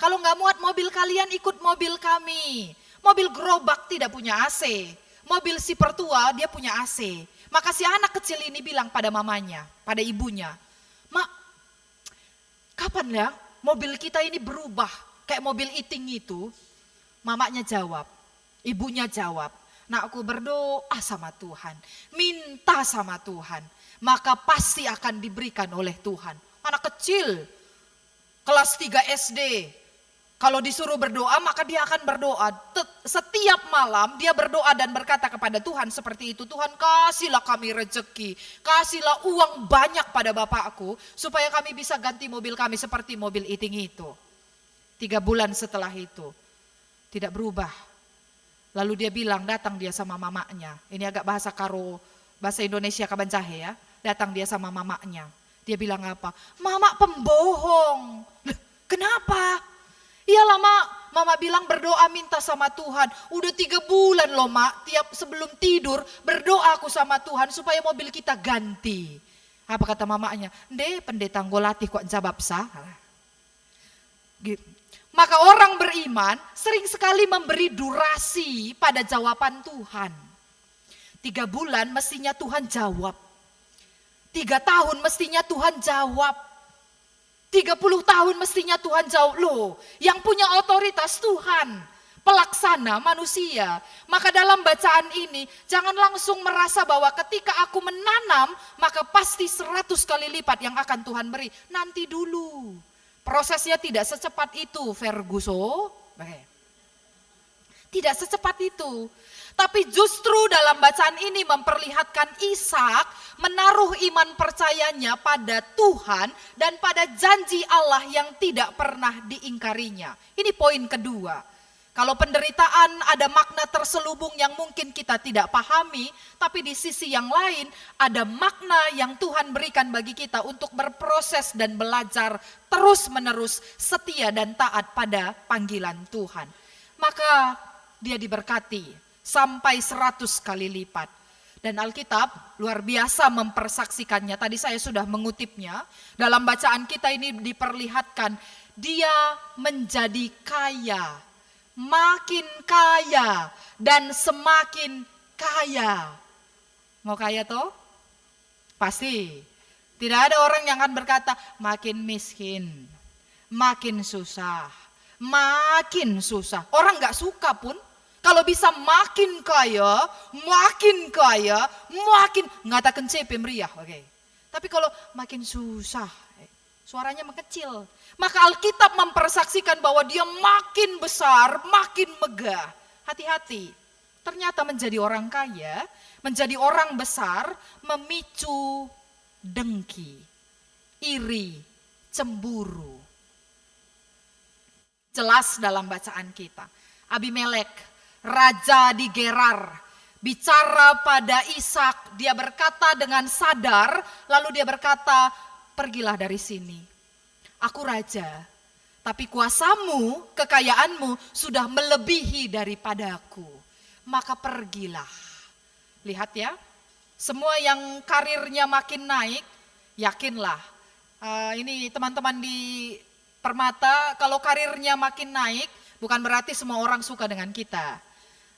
Kalau nggak muat mobil kalian ikut mobil kami. Mobil gerobak tidak punya AC. Mobil si pertua dia punya AC. Maka si anak kecil ini bilang pada mamanya, pada ibunya, Mak, kapan ya mobil kita ini berubah kayak mobil Iting itu? Mamanya jawab, ibunya jawab, nak aku berdoa sama Tuhan, minta sama Tuhan, maka pasti akan diberikan oleh Tuhan. Anak kecil, kelas 3 SD, kalau disuruh berdoa maka dia akan berdoa. Setiap malam dia berdoa dan berkata kepada Tuhan seperti itu, Tuhan kasihlah kami rezeki, kasihlah uang banyak pada bapakku, supaya kami bisa ganti mobil kami seperti mobil Iting itu. 3 bulan setelah itu, tidak berubah. Lalu dia bilang, datang dia sama mamanya. Ini agak bahasa Karo, bahasa Indonesia Kabanjahe ya. Datang dia sama mamanya. Dia bilang apa? Mama pembohong. Kenapa? Iyalah Mak, Mama bilang berdoa minta sama Tuhan. Udah 3 bulan loh Mak, tiap sebelum tidur berdoa aku sama Tuhan supaya mobil kita ganti. Apa kata mamanya? Nde pendeta ngolati kok jawab sah. Gitu. Maka orang beriman sering sekali memberi durasi pada jawaban Tuhan. 3 bulan mestinya Tuhan jawab. 3 tahun mestinya Tuhan jawab. 30 tahun mestinya Tuhan jawab. Loh, yang punya otoritas Tuhan, pelaksana manusia. Maka dalam bacaan ini jangan langsung merasa bahwa ketika aku menanam maka pasti 100 kali lipat yang akan Tuhan beri. Nanti dulu. Prosesnya tidak secepat itu, Ferguso. Tidak secepat itu. Tapi justru dalam bacaan ini memperlihatkan Ishak menaruh iman percayanya pada Tuhan dan pada janji Allah yang tidak pernah diingkarinya. Ini poin kedua. Kalau penderitaan ada makna terselubung yang mungkin kita tidak pahami, tapi di sisi yang lain ada makna yang Tuhan berikan bagi kita untuk berproses dan belajar terus-menerus setia dan taat pada panggilan Tuhan. Maka dia diberkati sampai 100 kali lipat. Dan Alkitab luar biasa mempersaksikannya. Tadi saya sudah mengutipnya. Dalam bacaan kita ini diperlihatkan dia menjadi kaya, makin kaya dan semakin kaya. Mau kaya toh? Pasti. Tidak ada orang yang akan berkata makin miskin, makin susah, makin susah. Orang gak suka pun. Kalau bisa makin kaya, makin kaya, makin ngatakan CP meriah, oke. Tapi kalau makin susah, suaranya mengecil. Maka Alkitab mempersaksikan bahwa dia makin besar, makin megah. Hati-hati. Ternyata menjadi orang kaya, menjadi orang besar memicu dengki, iri, cemburu. Jelas dalam bacaan kita. Abimelek, raja di Gerar, bicara pada Ishak, dia berkata dengan sadar, lalu dia berkata, pergilah dari sini. Aku raja, tapi kuasamu, kekayaanmu sudah melebihi daripadaku. Maka pergilah. Lihat ya, semua yang karirnya makin naik, yakinlah. Ini teman-teman di Permata, kalau karirnya makin naik, bukan berarti semua orang suka dengan kita.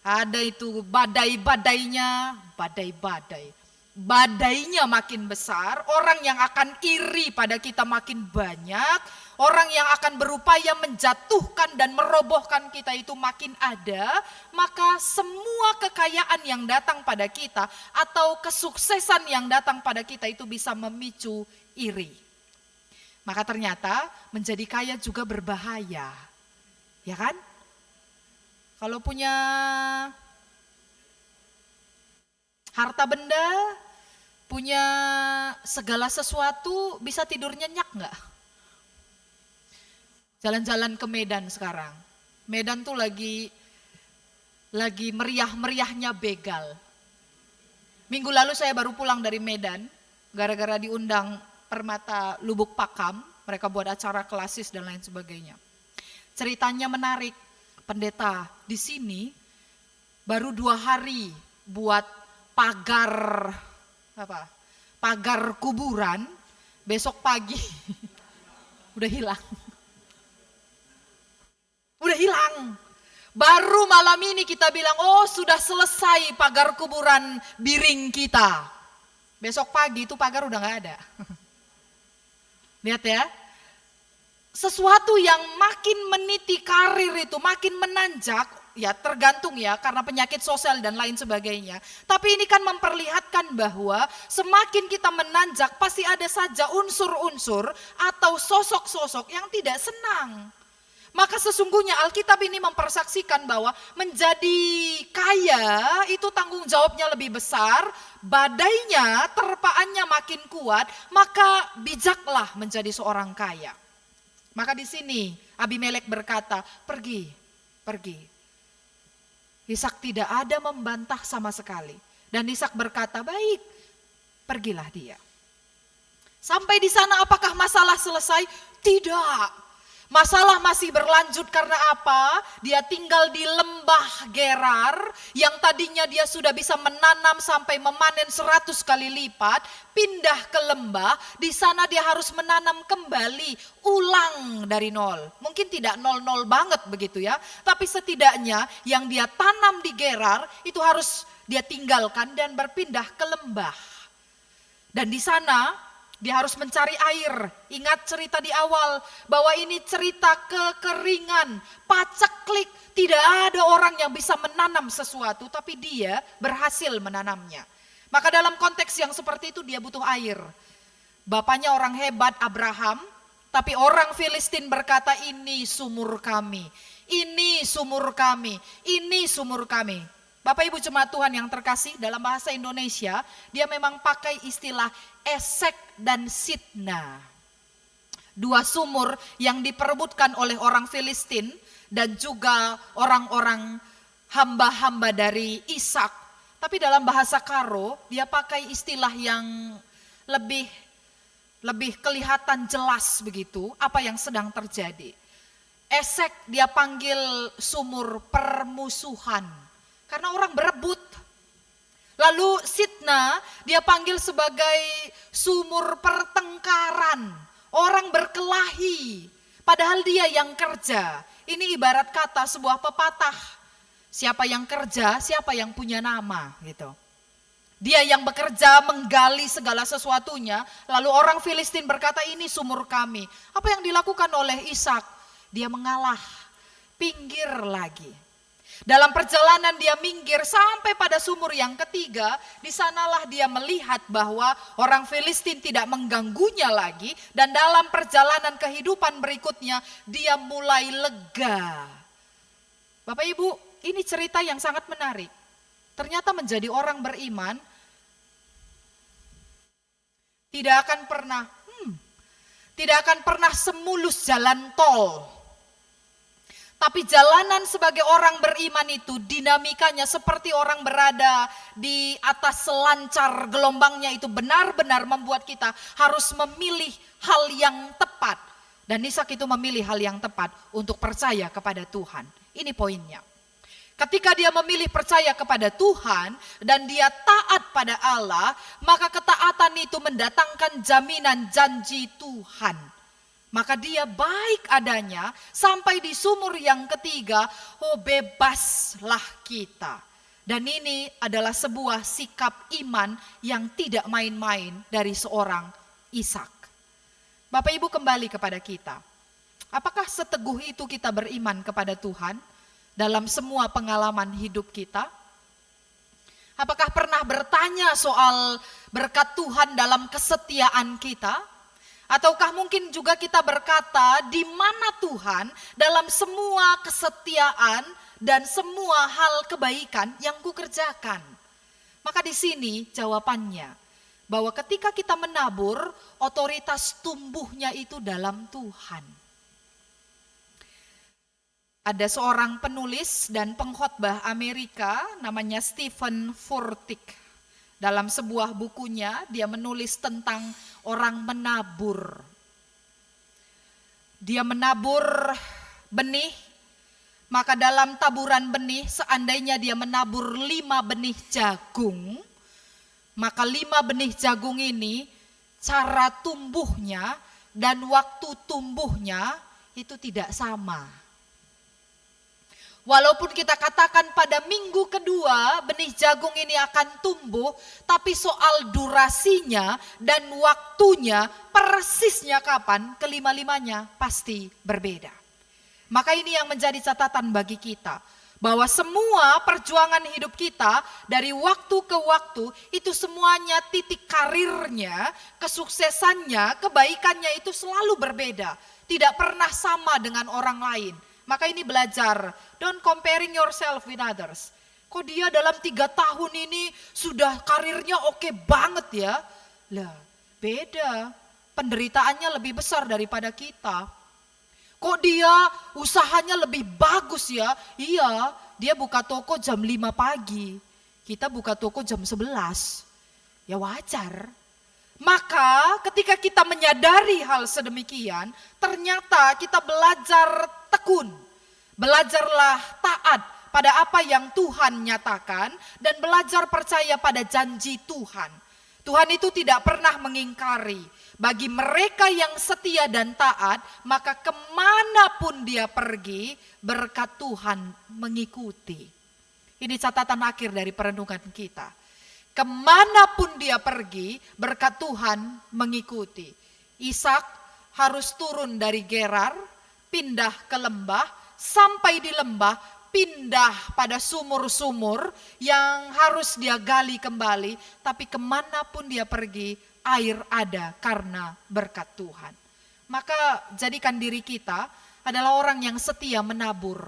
Ada itu badai-badainya, badai-badai. Badainya makin besar, orang yang akan iri pada kita makin banyak, orang yang akan berupaya menjatuhkan dan merobohkan kita itu makin ada, maka semua kekayaan yang datang pada kita atau kesuksesan yang datang pada kita itu bisa memicu iri. Maka ternyata menjadi kaya juga berbahaya, ya kan? Kalau punya harta benda, punya segala sesuatu, bisa tidur nyenyak nggak? Jalan-jalan ke Medan sekarang. Medan tuh lagi meriah-meriahnya begal. Minggu lalu saya baru pulang dari Medan, gara-gara diundang Permata Lubuk Pakam, mereka buat acara klasis dan lain sebagainya. Ceritanya menarik, pendeta di sini baru 2 hari buat pagar kuburan, besok pagi udah hilang. Udah hilang. Baru malam ini kita bilang, oh sudah selesai pagar kuburan biring kita. Besok pagi itu pagar udah gak ada. Lihat ya, sesuatu yang makin meniti karir itu, makin menanjak, ya tergantung ya karena penyakit sosial dan lain sebagainya. Tapi ini kan memperlihatkan bahwa semakin kita menanjak pasti ada saja unsur-unsur atau sosok-sosok yang tidak senang. Maka sesungguhnya Alkitab ini mempersaksikan bahwa menjadi kaya itu tanggung jawabnya lebih besar, badainya, terpaannya makin kuat, maka bijaklah menjadi seorang kaya. Maka di sini Abimelek berkata, pergi. Ishak tidak ada membantah sama sekali. Dan Ishak berkata, baik, pergilah dia. Sampai di sana apakah masalah selesai? Tidak. Masalah masih berlanjut karena apa? Dia tinggal di lembah Gerar yang tadinya dia sudah bisa menanam sampai memanen 100 kali lipat, pindah ke lembah, di sana dia harus menanam kembali, ulang dari nol. Mungkin tidak nol-nol banget begitu ya, tapi setidaknya yang dia tanam di Gerar itu harus dia tinggalkan dan berpindah ke lembah. Dan di sana dia harus mencari air. Ingat cerita di awal bahwa ini cerita kekeringan, paceklik. Tidak ada orang yang bisa menanam sesuatu tapi dia berhasil menanamnya. Maka dalam konteks yang seperti itu dia butuh air. Bapaknya orang hebat Abraham, tapi orang Filistin berkata ini sumur kami, ini sumur kami, ini sumur kami. Bapak Ibu jemaat Tuhan yang terkasih, dalam bahasa Indonesia dia memang pakai istilah Esek dan Sitna. 2 sumur yang diperebutkan oleh orang Filistin dan juga orang-orang hamba-hamba dari Ishak. Tapi dalam bahasa Karo dia pakai istilah yang lebih kelihatan jelas begitu apa yang sedang terjadi. Esek dia panggil sumur permusuhan. Karena orang berebut. Lalu Sitna dia panggil sebagai sumur pertengkaran, orang berkelahi. Padahal dia yang kerja. Ini ibarat kata sebuah pepatah. Siapa yang kerja, siapa yang punya nama gitu. Dia yang bekerja menggali segala sesuatunya, lalu orang Filistin berkata ini sumur kami. Apa yang dilakukan oleh Ishak? Dia mengalah, pinggir lagi. Dalam perjalanan dia minggir sampai pada sumur yang ketiga, di sanalah dia melihat bahwa orang Filistin tidak mengganggunya lagi, dan dalam perjalanan kehidupan berikutnya dia mulai lega. Bapak Ibu, ini cerita yang sangat menarik. Ternyata menjadi orang beriman tidak akan pernah semulus jalan tol. Tapi jalanan sebagai orang beriman itu dinamikanya seperti orang berada di atas selancar, gelombangnya itu benar-benar membuat kita harus memilih hal yang tepat. Dan Ishak itu memilih hal yang tepat untuk percaya kepada Tuhan. Ini poinnya. Ketika dia memilih percaya kepada Tuhan dan dia taat pada Allah, maka ketaatan itu mendatangkan jaminan janji Tuhan. Maka dia baik adanya sampai di sumur yang ketiga, oh bebaslah kita. Dan ini adalah sebuah sikap iman yang tidak main-main dari seorang Ishak. Bapak Ibu, kembali kepada kita. Apakah seteguh itu kita beriman kepada Tuhan dalam semua pengalaman hidup kita? Apakah pernah bertanya soal berkat Tuhan dalam kesetiaan kita? Ataukah mungkin juga kita berkata, di mana Tuhan dalam semua kesetiaan dan semua hal kebaikan yang kukerjakan? Maka di sini jawabannya, bahwa ketika kita menabur, otoritas tumbuhnya itu dalam Tuhan. Ada seorang penulis dan pengkhotbah Amerika namanya Stephen Furtick. Dalam sebuah bukunya dia menulis tentang orang menabur. Dia menabur benih, maka dalam taburan benih seandainya dia menabur 5 benih jagung, maka 5 benih jagung ini cara tumbuhnya dan waktu tumbuhnya itu tidak sama. Walaupun kita katakan pada minggu kedua benih jagung ini akan tumbuh, tapi soal durasinya dan waktunya persisnya kapan kelima-limanya pasti berbeda. Maka ini yang menjadi catatan bagi kita, bahwa semua perjuangan hidup kita dari waktu ke waktu itu semuanya titik karirnya, kesuksesannya, kebaikannya itu selalu berbeda, tidak pernah sama dengan orang lain. Maka ini belajar, don't comparing yourself with others. Kok dia dalam 3 tahun ini sudah karirnya oke banget ya? Lah beda, penderitaannya lebih besar daripada kita. Kok dia usahanya lebih bagus ya? Iya, dia buka toko jam 5 pagi, kita buka toko jam 11. Ya wajar. Maka ketika kita menyadari hal sedemikian, ternyata kita belajar tekun. Belajarlah taat pada apa yang Tuhan nyatakan dan belajar percaya pada janji Tuhan. Tuhan itu tidak pernah mengingkari. Bagi mereka yang setia dan taat, maka kemanapun dia pergi, berkat Tuhan mengikuti. Ini catatan akhir dari perenungan kita. Kemanapun dia pergi, berkat Tuhan mengikuti. Ishak harus turun dari Gerar, pindah ke lembah, sampai di lembah, pindah pada sumur-sumur yang harus dia gali kembali. Tapi kemanapun dia pergi, air ada karena berkat Tuhan. Maka jadikan diri kita adalah orang yang setia menabur.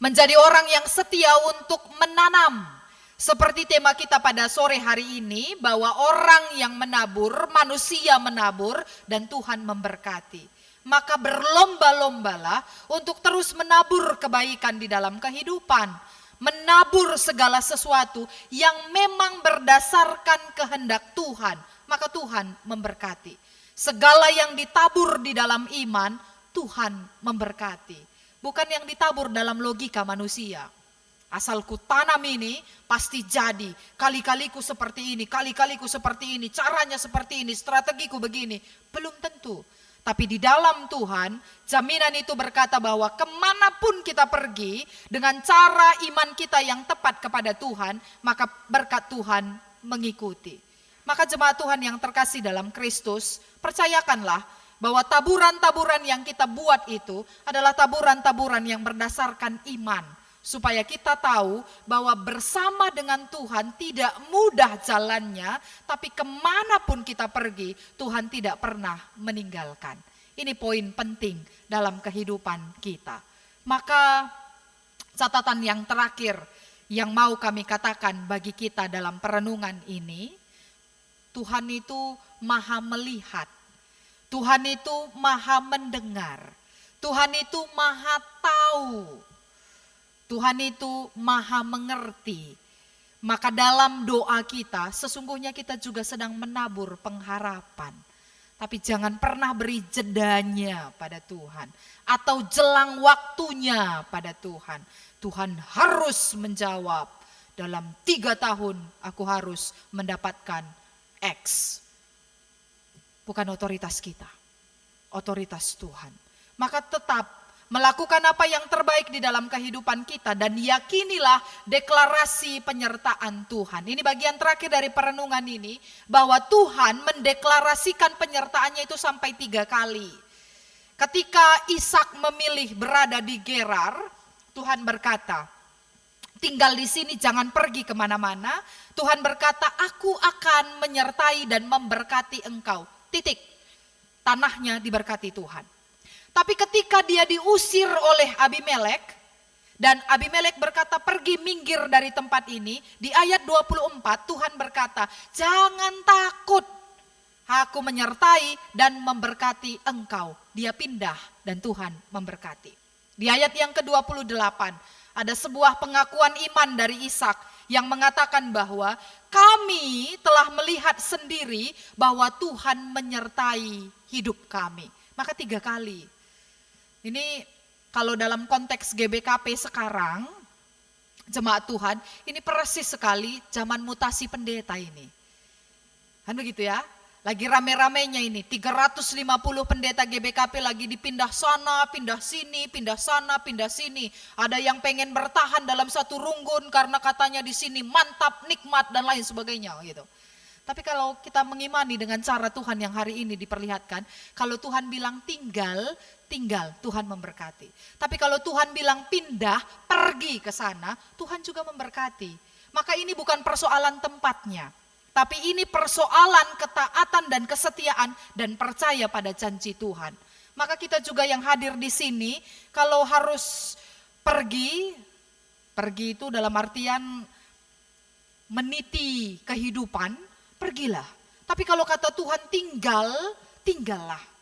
Menjadi orang yang setia untuk menanam. Seperti tema kita pada sore hari ini, bahwa orang yang menabur, manusia menabur, dan Tuhan memberkati. Maka berlomba-lombalah untuk terus menabur kebaikan di dalam kehidupan. Menabur segala sesuatu yang memang berdasarkan kehendak Tuhan. Maka Tuhan memberkati. Segala yang ditabur di dalam iman, Tuhan memberkati. Bukan yang ditabur dalam logika manusia. Asal ku tanam ini pasti jadi. Kali-kaliku seperti ini, kali-kaliku seperti ini, caranya seperti ini, strategiku begini. Belum tentu. Tapi di dalam Tuhan, jaminan itu berkata bahwa kemanapun kita pergi, dengan cara iman kita yang tepat kepada Tuhan, maka berkat Tuhan mengikuti. Maka jemaat Tuhan yang terkasih dalam Kristus, percayakanlah bahwa taburan-taburan yang kita buat itu adalah taburan-taburan yang berdasarkan iman. Supaya kita tahu bahwa bersama dengan Tuhan tidak mudah jalannya, tapi kemanapun kita pergi, Tuhan tidak pernah meninggalkan. Ini poin penting dalam kehidupan kita. Maka catatan yang terakhir yang mau kami katakan bagi kita dalam perenungan ini, Tuhan itu maha melihat, Tuhan itu maha mendengar, Tuhan itu maha tahu. Tuhan itu maha mengerti. Maka dalam doa kita, sesungguhnya kita juga sedang menabur pengharapan. Tapi jangan pernah beri jedanya pada Tuhan. Atau jelang waktunya pada Tuhan. Tuhan harus menjawab, dalam 3 tahun aku harus mendapatkan X. Bukan otoritas kita, otoritas Tuhan. Maka tetap melakukan apa yang terbaik di dalam kehidupan kita dan yakinilah deklarasi penyertaan Tuhan. Ini bagian terakhir dari perenungan ini, bahwa Tuhan mendeklarasikan penyertaannya itu sampai 3 kali. Ketika Ishak memilih berada di Gerar, Tuhan berkata, tinggal di sini, jangan pergi kemana-mana. Tuhan berkata, aku akan menyertai dan memberkati engkau. Titik. Tanahnya diberkati Tuhan. Tapi ketika dia diusir oleh Abimelek, dan Abimelek berkata pergi minggir dari tempat ini, di ayat 24 Tuhan berkata, jangan takut, aku menyertai dan memberkati engkau. Dia pindah dan Tuhan memberkati. Di ayat yang ke-28 ada sebuah pengakuan iman dari Ishak yang mengatakan bahwa kami telah melihat sendiri bahwa Tuhan menyertai hidup kami. Maka 3 kali. Ini kalau dalam konteks GBKP sekarang, jemaat Tuhan, ini persis sekali zaman mutasi pendeta ini. Kan begitu ya? Lagi rame-ramenya ini, 350 pendeta GBKP lagi dipindah sana, pindah sini, pindah sana, pindah sini. Ada yang pengen bertahan dalam satu runggun karena katanya di sini mantap, nikmat dan lain sebagainya gitu. Tapi kalau kita mengimani dengan cara Tuhan yang hari ini diperlihatkan, kalau Tuhan bilang tinggal, Tuhan memberkati. Tapi kalau Tuhan bilang pindah, pergi ke sana, Tuhan juga memberkati. Maka ini bukan persoalan tempatnya, tapi ini persoalan ketaatan dan kesetiaan dan percaya pada janji Tuhan. Maka kita juga yang hadir di sini, kalau harus pergi itu dalam artian meniti kehidupan, pergilah. Tapi kalau kata Tuhan tinggallah.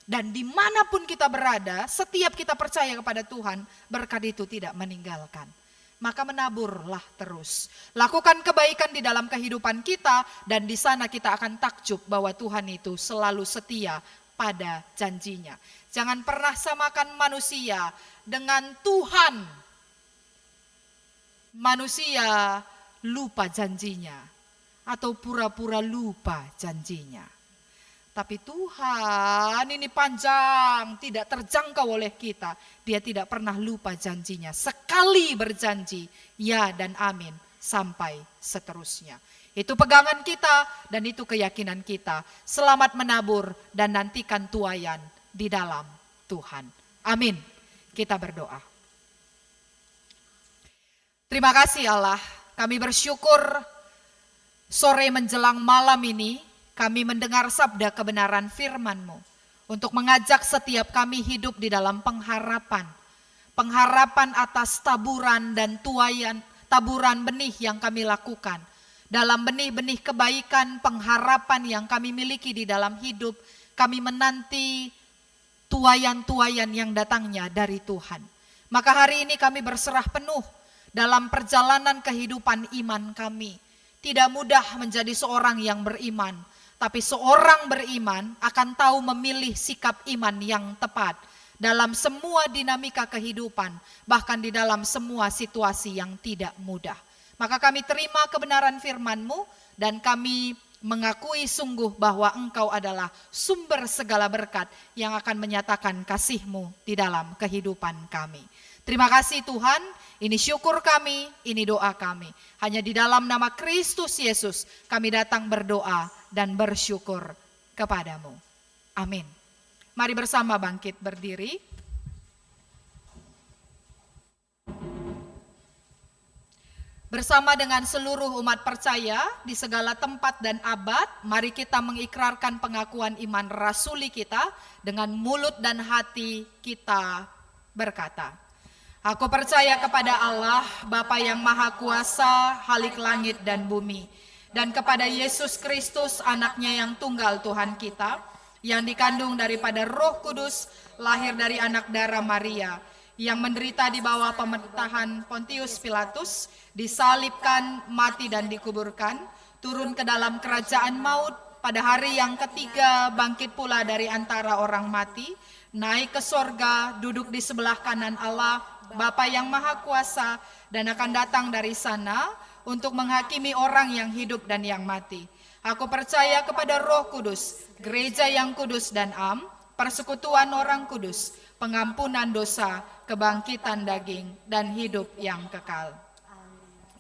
Dan dimanapun kita berada, setiap kita percaya kepada Tuhan, berkat itu tidak meninggalkan. Maka menaburlah terus. Lakukan kebaikan di dalam kehidupan kita, dan di sana kita akan takjub bahwa Tuhan itu selalu setia pada janjinya. Jangan pernah samakan manusia dengan Tuhan. Manusia lupa janjinya, atau pura-pura lupa janjinya. Tapi Tuhan ini panjang, tidak terjangkau oleh kita. Dia tidak pernah lupa janjinya. Sekali berjanji, ya dan amin, sampai seterusnya. Itu pegangan kita dan itu keyakinan kita. Selamat menabur dan nantikan tuaian di dalam Tuhan. Amin. Kita berdoa. Terima kasih Allah, kami bersyukur sore menjelang malam ini kami mendengar sabda kebenaran firman-Mu untuk mengajak setiap kami hidup di dalam pengharapan. Pengharapan atas taburan dan taburan benih yang kami lakukan. Dalam benih-benih kebaikan, pengharapan yang kami miliki di dalam hidup, kami menanti tuaian-tuaian yang datangnya dari Tuhan. Maka hari ini kami berserah penuh dalam perjalanan kehidupan iman kami. Tidak mudah menjadi seorang yang beriman, tapi seorang beriman akan tahu memilih sikap iman yang tepat. dalam semua dinamika kehidupan, bahkan di dalam semua situasi yang tidak mudah. Maka kami terima kebenaran firman-Mu dan kami mengakui sungguh bahwa Engkau adalah sumber segala berkat yang akan menyatakan kasih-Mu di dalam kehidupan kami. Terima kasih Tuhan, ini syukur kami, ini doa kami. Hanya di dalam nama Kristus Yesus kami datang berdoa dan bersyukur kepadamu. Amin. Mari bersama bangkit berdiri. Bersama dengan seluruh umat percaya di segala tempat dan abad, mari kita mengikrarkan pengakuan iman rasuli kita dengan mulut dan hati kita berkata, aku percaya kepada Allah, Bapa yang Maha Kuasa, Khalik langit dan bumi, dan kepada Yesus Kristus, anaknya yang tunggal Tuhan kita, yang dikandung daripada Roh Kudus, lahir dari anak darah Maria, yang menderita di bawah pemerintahan Pontius Pilatus, disalibkan, mati dan dikuburkan, turun ke dalam kerajaan maut, pada hari yang ketiga bangkit pula dari antara orang mati, naik ke sorga, duduk di sebelah kanan Allah, Bapa yang Maha Kuasa, dan akan datang dari sana untuk menghakimi orang yang hidup dan yang mati. Aku percaya kepada Roh Kudus, gereja yang kudus dan am, persekutuan orang kudus, pengampunan dosa, kebangkitan daging, dan hidup yang kekal.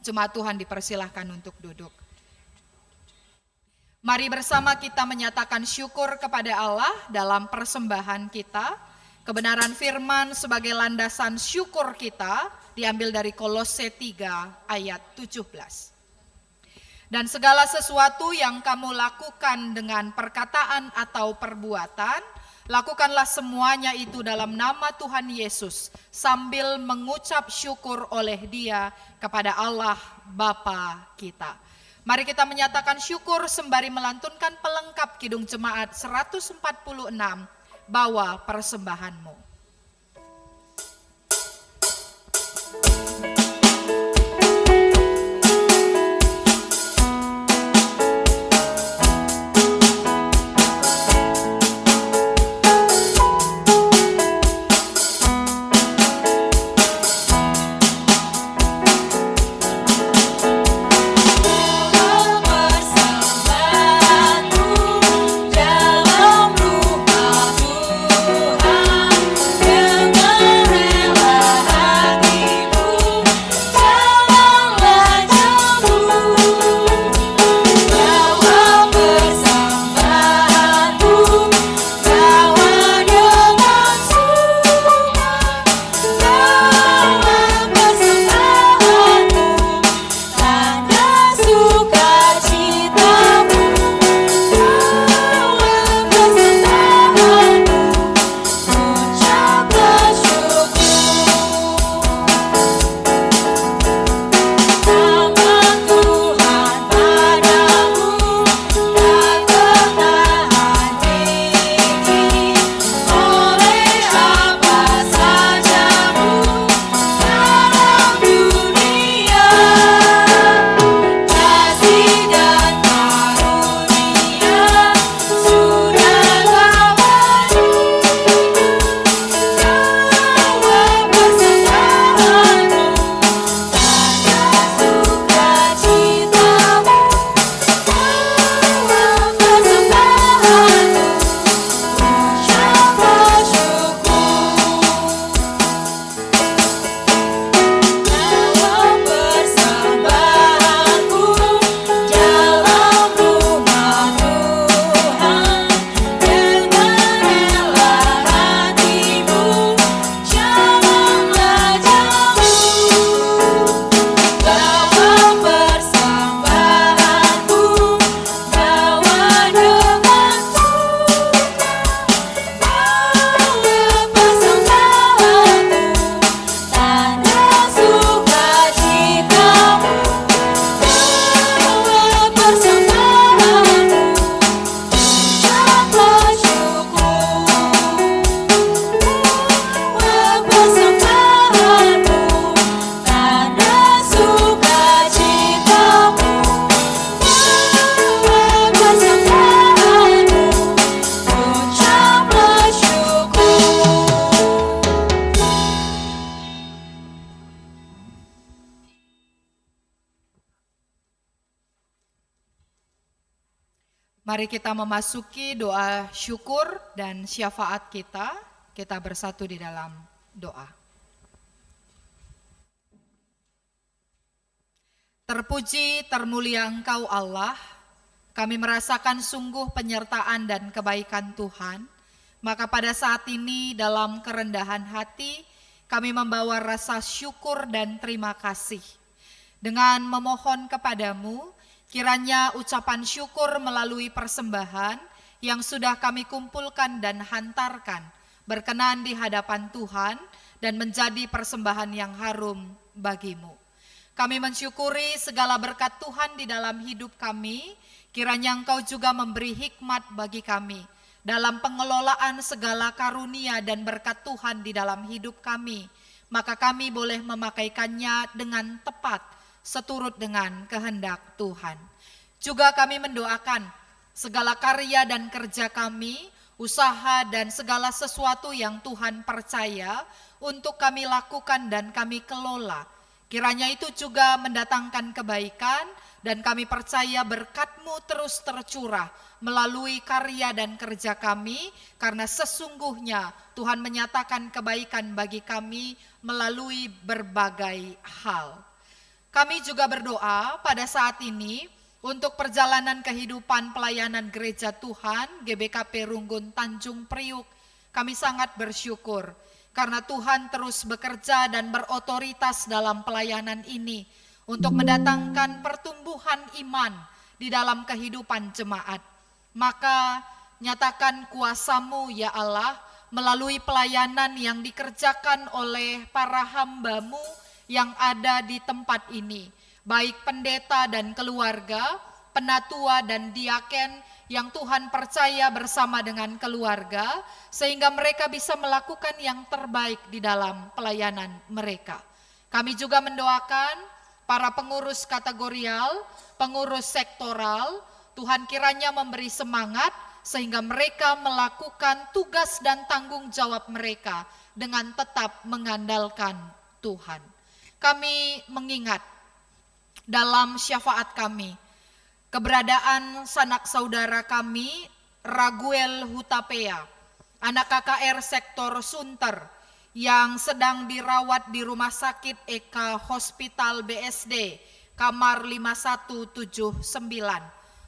Jemaat Tuhan dipersilahkan untuk duduk. Mari bersama kita menyatakan syukur kepada Allah dalam persembahan kita. Kebenaran firman sebagai landasan syukur kita diambil dari Kolose 3 ayat 17. Dan segala sesuatu yang kamu lakukan dengan perkataan atau perbuatan, lakukanlah semuanya itu dalam nama Tuhan Yesus sambil mengucap syukur oleh Dia kepada Allah Bapa kita. Mari kita menyatakan syukur sembari melantunkan pelengkap Kidung Jemaat 146, bawa persembahanmu. Dalam rumah Tuhan dengan rela hatiku. Mari kita memasuki doa syukur dan syafaat kita. Kita bersatu di dalam doa. Terpuji, termulia Engkau Allah, kami merasakan sungguh penyertaan dan kebaikan Tuhan. Maka pada saat ini dalam kerendahan hati, kami membawa rasa syukur dan terima kasih. Dengan memohon kepadamu, kiranya ucapan syukur melalui persembahan yang sudah kami kumpulkan dan hantarkan, berkenan di hadapan Tuhan dan menjadi persembahan yang harum bagimu. Kami mensyukuri segala berkat Tuhan di dalam hidup kami, kiranya Engkau juga memberi hikmat bagi kami dalam pengelolaan segala karunia dan berkat Tuhan di dalam hidup kami, maka kami boleh memakaikannya dengan tepat seturut dengan kehendak Tuhan. Juga kami mendoakan segala karya dan kerja kami, usaha dan segala sesuatu yang Tuhan percaya untuk kami lakukan dan kami kelola. Kiranya itu juga mendatangkan kebaikan dan kami percaya berkat-Mu terus tercurah melalui karya dan kerja kami, karena sesungguhnya Tuhan menyatakan kebaikan bagi kami melalui berbagai hal. Kami juga berdoa pada saat ini untuk perjalanan kehidupan pelayanan Gereja Tuhan GBKP Runggun Tanjung Priuk. Kami sangat bersyukur karena Tuhan terus bekerja dan berotoritas dalam pelayanan ini untuk mendatangkan pertumbuhan iman di dalam kehidupan jemaat. Maka nyatakan kuasa-Mu ya Allah melalui pelayanan yang dikerjakan oleh para hamba-Mu yang ada di tempat ini, baik pendeta dan keluarga, penatua dan diaken yang Tuhan percaya bersama dengan keluarga, sehingga mereka bisa melakukan yang terbaik di dalam pelayanan mereka. Kami juga mendoakan para pengurus kategorial, pengurus sektoral, Tuhan kiranya memberi semangat sehingga mereka melakukan tugas dan tanggung jawab mereka dengan tetap mengandalkan Tuhan. Kami mengingat dalam syafaat kami keberadaan sanak saudara kami Raguel Hutapea, anak KKR sektor Sunter yang sedang dirawat di Rumah Sakit Eka Hospital BSD kamar 5179.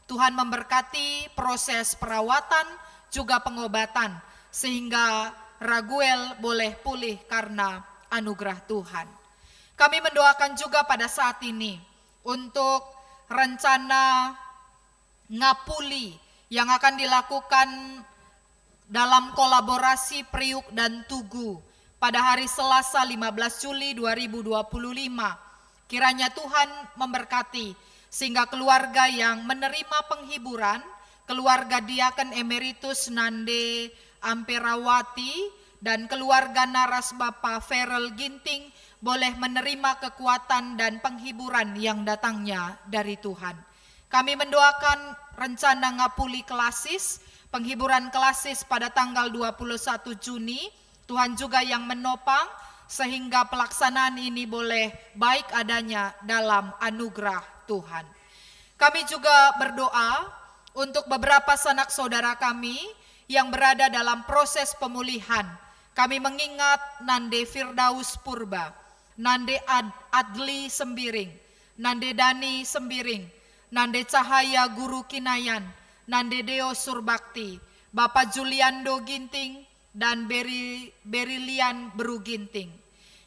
Tuhan memberkati proses perawatan juga pengobatan sehingga Raguel boleh pulih karena anugerah Tuhan. Kami mendoakan juga pada saat ini untuk rencana ngapuli yang akan dilakukan dalam kolaborasi Priuk dan Tugu pada hari Selasa 15 Juli 2025. Kiranya Tuhan memberkati sehingga keluarga yang menerima penghiburan, keluarga Diaken Emeritus Nande Amperawati dan keluarga Naras Bapak Ferel Ginting boleh menerima kekuatan dan penghiburan yang datangnya dari Tuhan. Kami mendoakan rencana ngapuli klasis, penghiburan klasis pada tanggal 21 Juni, Tuhan juga yang menopang sehingga pelaksanaan ini boleh baik adanya dalam anugerah Tuhan. Kami juga berdoa untuk beberapa sanak saudara kami yang berada dalam proses pemulihan. Kami mengingat Nande Firdaus Purba, Nande Adli Sembiring, Nande Dani Sembiring, Nande Cahaya Guru Kinayan, Nande Deo Surbakti, Bapak Juliando Ginting, dan Berilian Beru Ginting.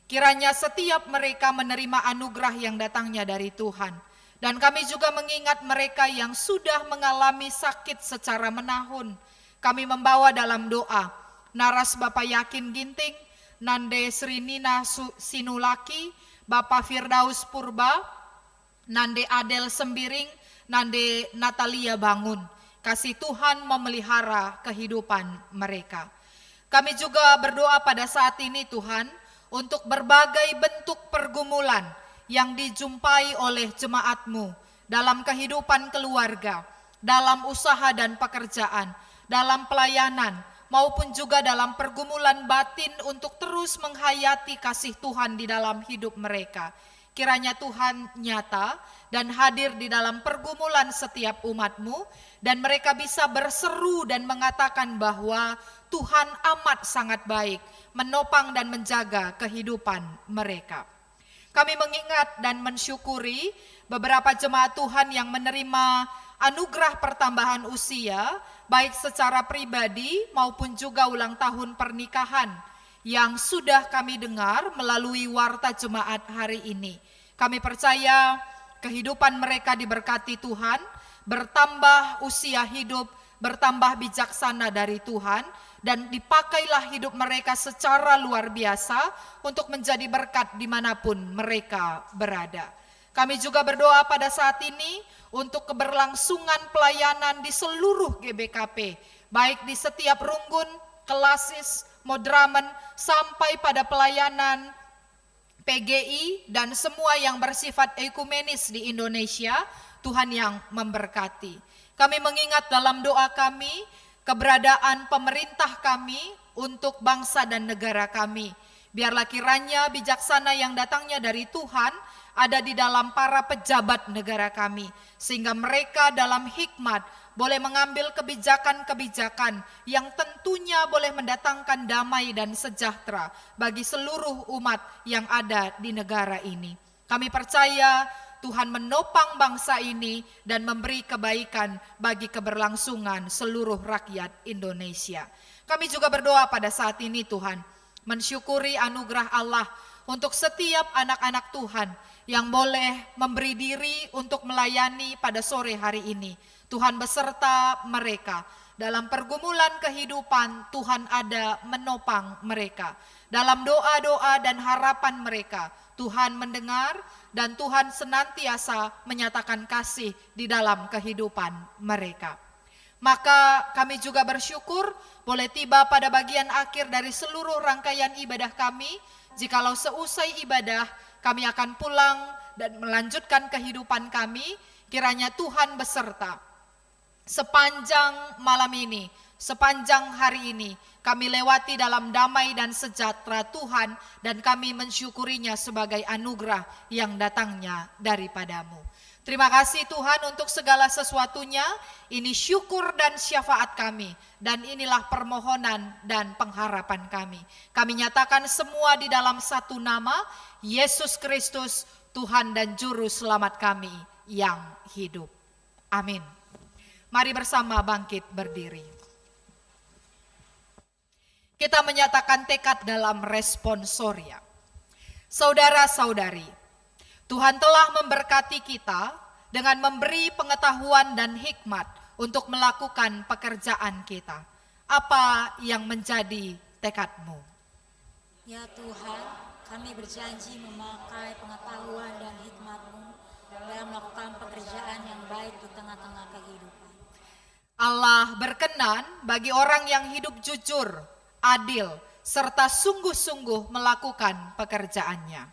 Kiranya setiap mereka menerima anugerah yang datangnya dari Tuhan. Dan kami juga mengingat mereka yang sudah mengalami sakit secara menahun. Kami membawa dalam doa Naras Bapak Yakin Ginting, Nande Srinina Sinulaki, Bapak Firdaus Purba, Nande Adel Sembiring, Nande Natalia Bangun. Kasih Tuhan memelihara kehidupan mereka. Kami juga berdoa pada saat ini Tuhan untuk berbagai bentuk pergumulan yang dijumpai oleh jemaat-Mu dalam kehidupan keluarga, dalam usaha dan pekerjaan, dalam pelayanan, maupun juga dalam pergumulan batin untuk terus menghayati kasih Tuhan di dalam hidup mereka. Kiranya Tuhan nyata dan hadir di dalam pergumulan setiap umat-Mu, dan mereka bisa berseru dan mengatakan bahwa Tuhan amat sangat baik, menopang dan menjaga kehidupan mereka. Kami mengingat dan mensyukuri beberapa jemaat Tuhan yang menerima anugerah pertambahan usia, baik secara pribadi maupun juga ulang tahun pernikahan, yang sudah kami dengar melalui warta jemaat hari ini. Kami percaya kehidupan mereka diberkati Tuhan, bertambah usia hidup, bertambah bijaksana dari Tuhan, dan dipakailah hidup mereka secara luar biasa untuk menjadi berkat dimanapun mereka berada. Kami juga berdoa pada saat ini untuk keberlangsungan pelayanan di seluruh GBKP, baik di setiap runggun, kelasis, modramen, sampai pada pelayanan PGI dan semua yang bersifat ekumenis di Indonesia. Tuhan yang memberkati. Kami mengingat dalam doa kami keberadaan pemerintah kami untuk bangsa dan negara kami. Biarlah kiranya bijaksana yang datangnya dari Tuhan ada di dalam para pejabat negara kami, sehingga mereka dalam hikmat boleh mengambil kebijakan-kebijakan yang tentunya boleh mendatangkan damai dan sejahtera bagi seluruh umat yang ada di negara ini. Kami percaya Tuhan menopang bangsa ini dan memberi kebaikan bagi keberlangsungan seluruh rakyat Indonesia. Kami juga berdoa pada saat ini Tuhan, mensyukuri anugerah Allah untuk setiap anak-anak Tuhan yang boleh memberi diri untuk melayani pada sore hari ini. Tuhan beserta mereka. Dalam pergumulan kehidupan, Tuhan ada menopang mereka. Dalam doa-doa dan harapan mereka, Tuhan mendengar dan Tuhan senantiasa menyatakan kasih di dalam kehidupan mereka. Maka kami juga bersyukur boleh tiba pada bagian akhir dari seluruh rangkaian ibadah kami. Jikalau seusai ibadah kami akan pulang dan melanjutkan kehidupan kami, kiranya Tuhan beserta. Sepanjang malam ini, sepanjang hari ini, kami lewati dalam damai dan sejahtera Tuhan, dan kami mensyukurinya sebagai anugerah yang datangnya daripadamu. Terima kasih Tuhan untuk segala sesuatunya. Ini syukur dan syafaat kami, dan inilah permohonan dan pengharapan kami. Kami nyatakan semua di dalam satu nama, Yesus Kristus, Tuhan dan Juru Selamat kami yang hidup. Amin. Mari bersama bangkit berdiri. Kita menyatakan tekad dalam responsoria. Saudara-saudari, Tuhan telah memberkati kita dengan memberi pengetahuan dan hikmat untuk melakukan pekerjaan kita. Apa yang menjadi tekadmu? Ya Tuhan, kami berjanji memakai pengetahuan dan hikmat-Mu dalam melakukan pekerjaan yang baik di tengah-tengah kehidupan. Allah berkenan bagi orang yang hidup jujur, adil, serta sungguh-sungguh melakukan pekerjaannya.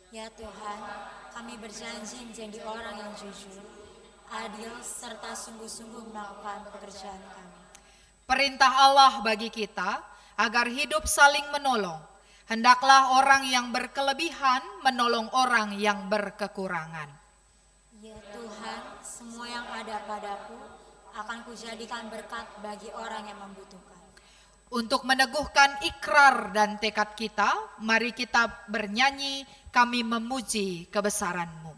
Ya Tuhan, kami berjanji menjadi orang yang jujur, adil, serta sungguh-sungguh melakukan pekerjaan kami. Perintah Allah bagi kita agar hidup saling menolong. Hendaklah orang yang berkelebihan menolong orang yang berkekurangan. Ya Tuhan, semua yang ada padaku akan kujadikan berkat bagi orang yang membutuhkan. Untuk meneguhkan ikrar dan tekad kita, mari kita bernyanyi, kami memuji kebesaran-Mu.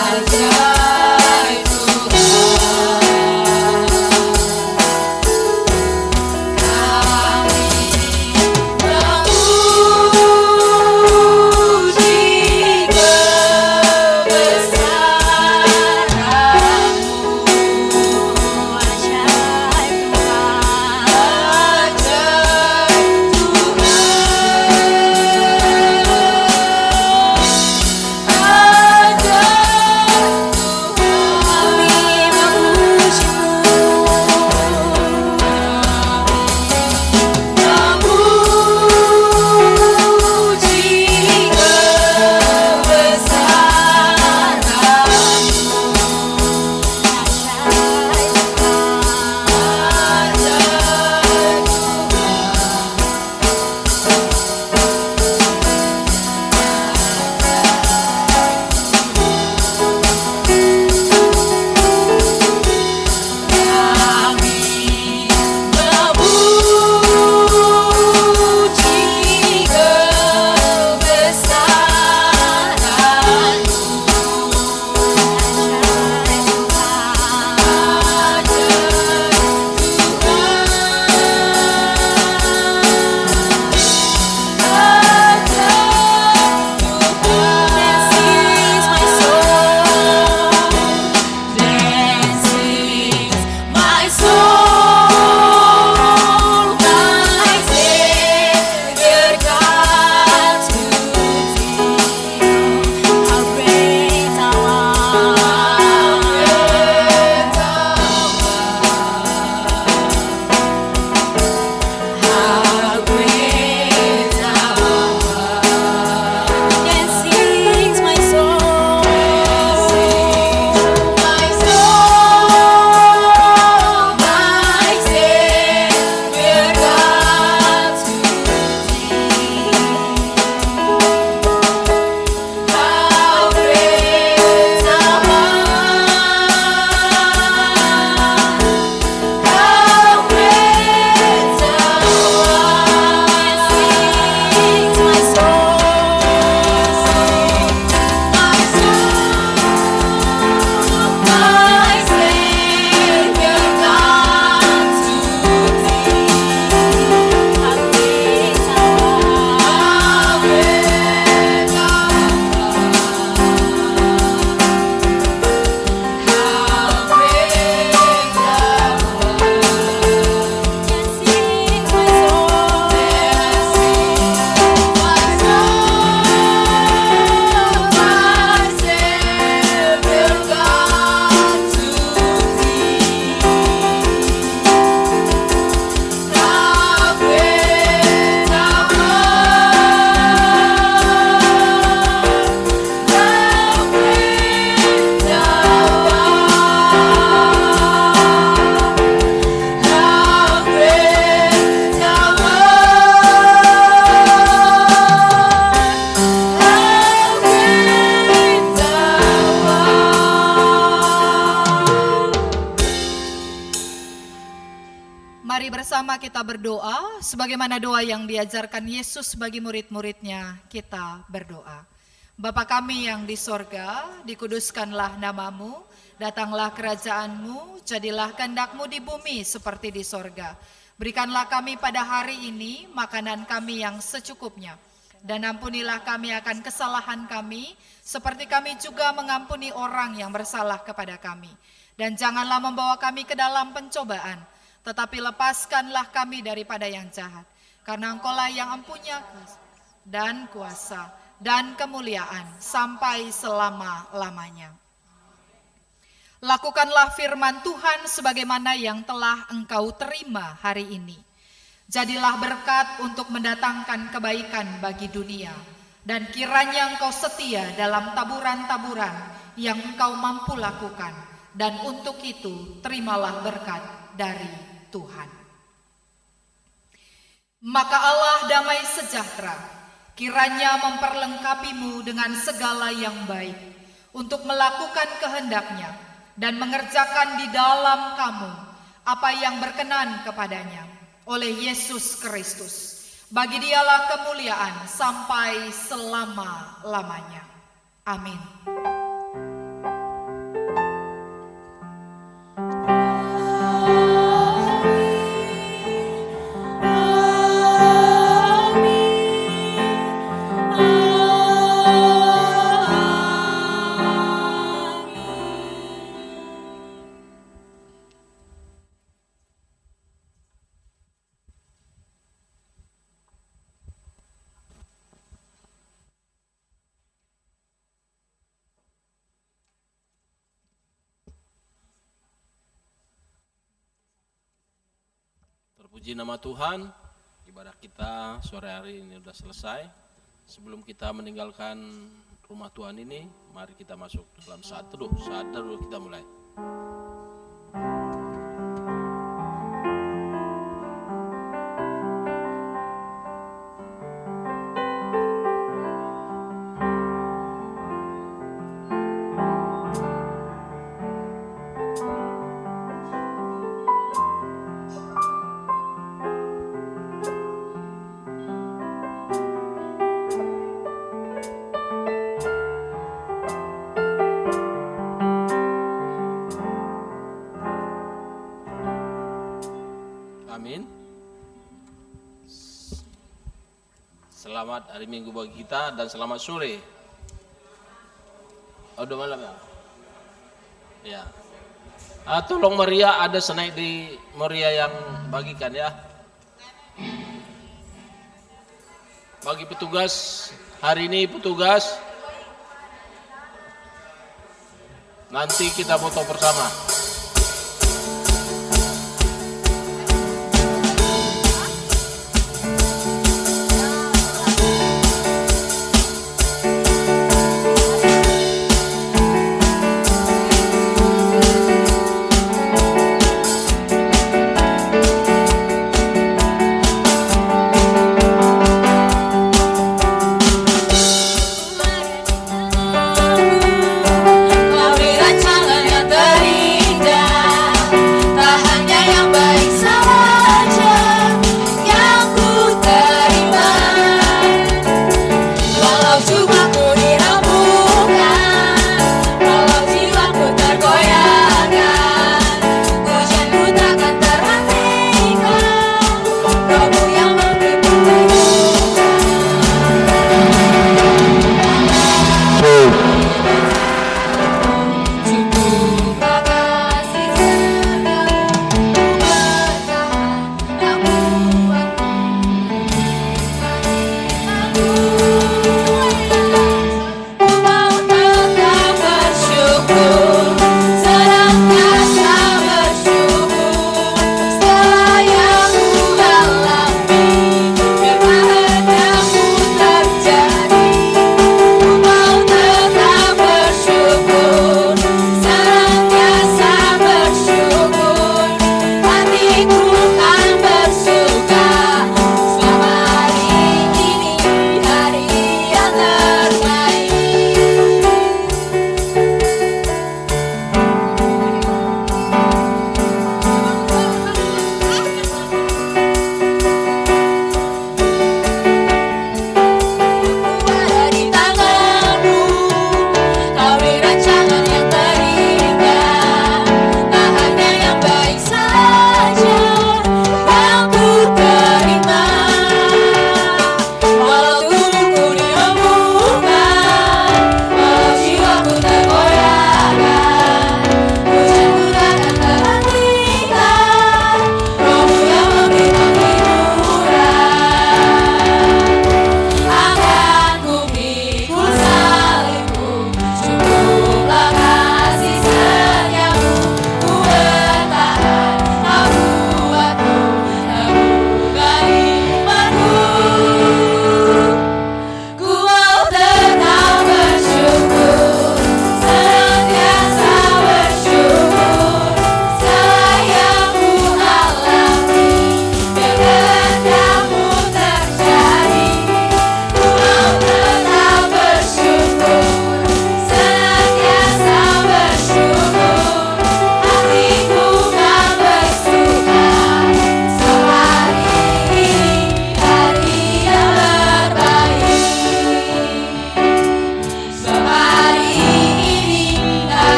Ajaib Tuhan. bersama-sama kita berdoa, sebagaimana doa yang diajarkan Yesus bagi murid-muridnya, kita berdoa. Bapa kami yang di sorga, dikuduskanlah namamu, datanglah kerajaanmu, jadilah kehendak-mu di bumi seperti di sorga. Berikanlah kami pada hari ini makanan kami yang secukupnya, dan ampunilah kami akan kesalahan kami, seperti kami juga mengampuni orang yang bersalah kepada kami. Dan janganlah membawa kami ke dalam pencobaan, tetapi lepaskanlah kami daripada yang jahat. Karena Engkau-lah yang empunya dan kuasa dan kemuliaan sampai selama-lamanya. Lakukanlah firman Tuhan sebagaimana yang telah Engkau terima hari ini. Jadilah berkat untuk mendatangkan kebaikan bagi dunia. Dan kiranya Engkau setia dalam taburan-taburan yang Engkau mampu lakukan. Dan untuk itu terimalah berkat dari Tuhan. Maka Allah damai sejahtera kiranya memperlengkapimu dengan segala yang baik untuk melakukan kehendak-Nya dan mengerjakan di dalam kamu apa yang berkenan kepadanya oleh Yesus Kristus. Bagi Dialah kemuliaan sampai selama-lamanya. Amin. Terpuji nama Tuhan, ibadah kita sore hari ini sudah selesai. Sebelum kita meninggalkan rumah Tuhan ini, mari kita masuk dalam saat teduh. Saat teduh kita mulai. Amin. Selamat hari Minggu bagi kita dan selamat sore. Oh, udah malam ya? Ya. Tolong Maria, ada snack di Maria yang bagikan ya. Bagi petugas, hari ini petugas. Nanti kita foto bersama.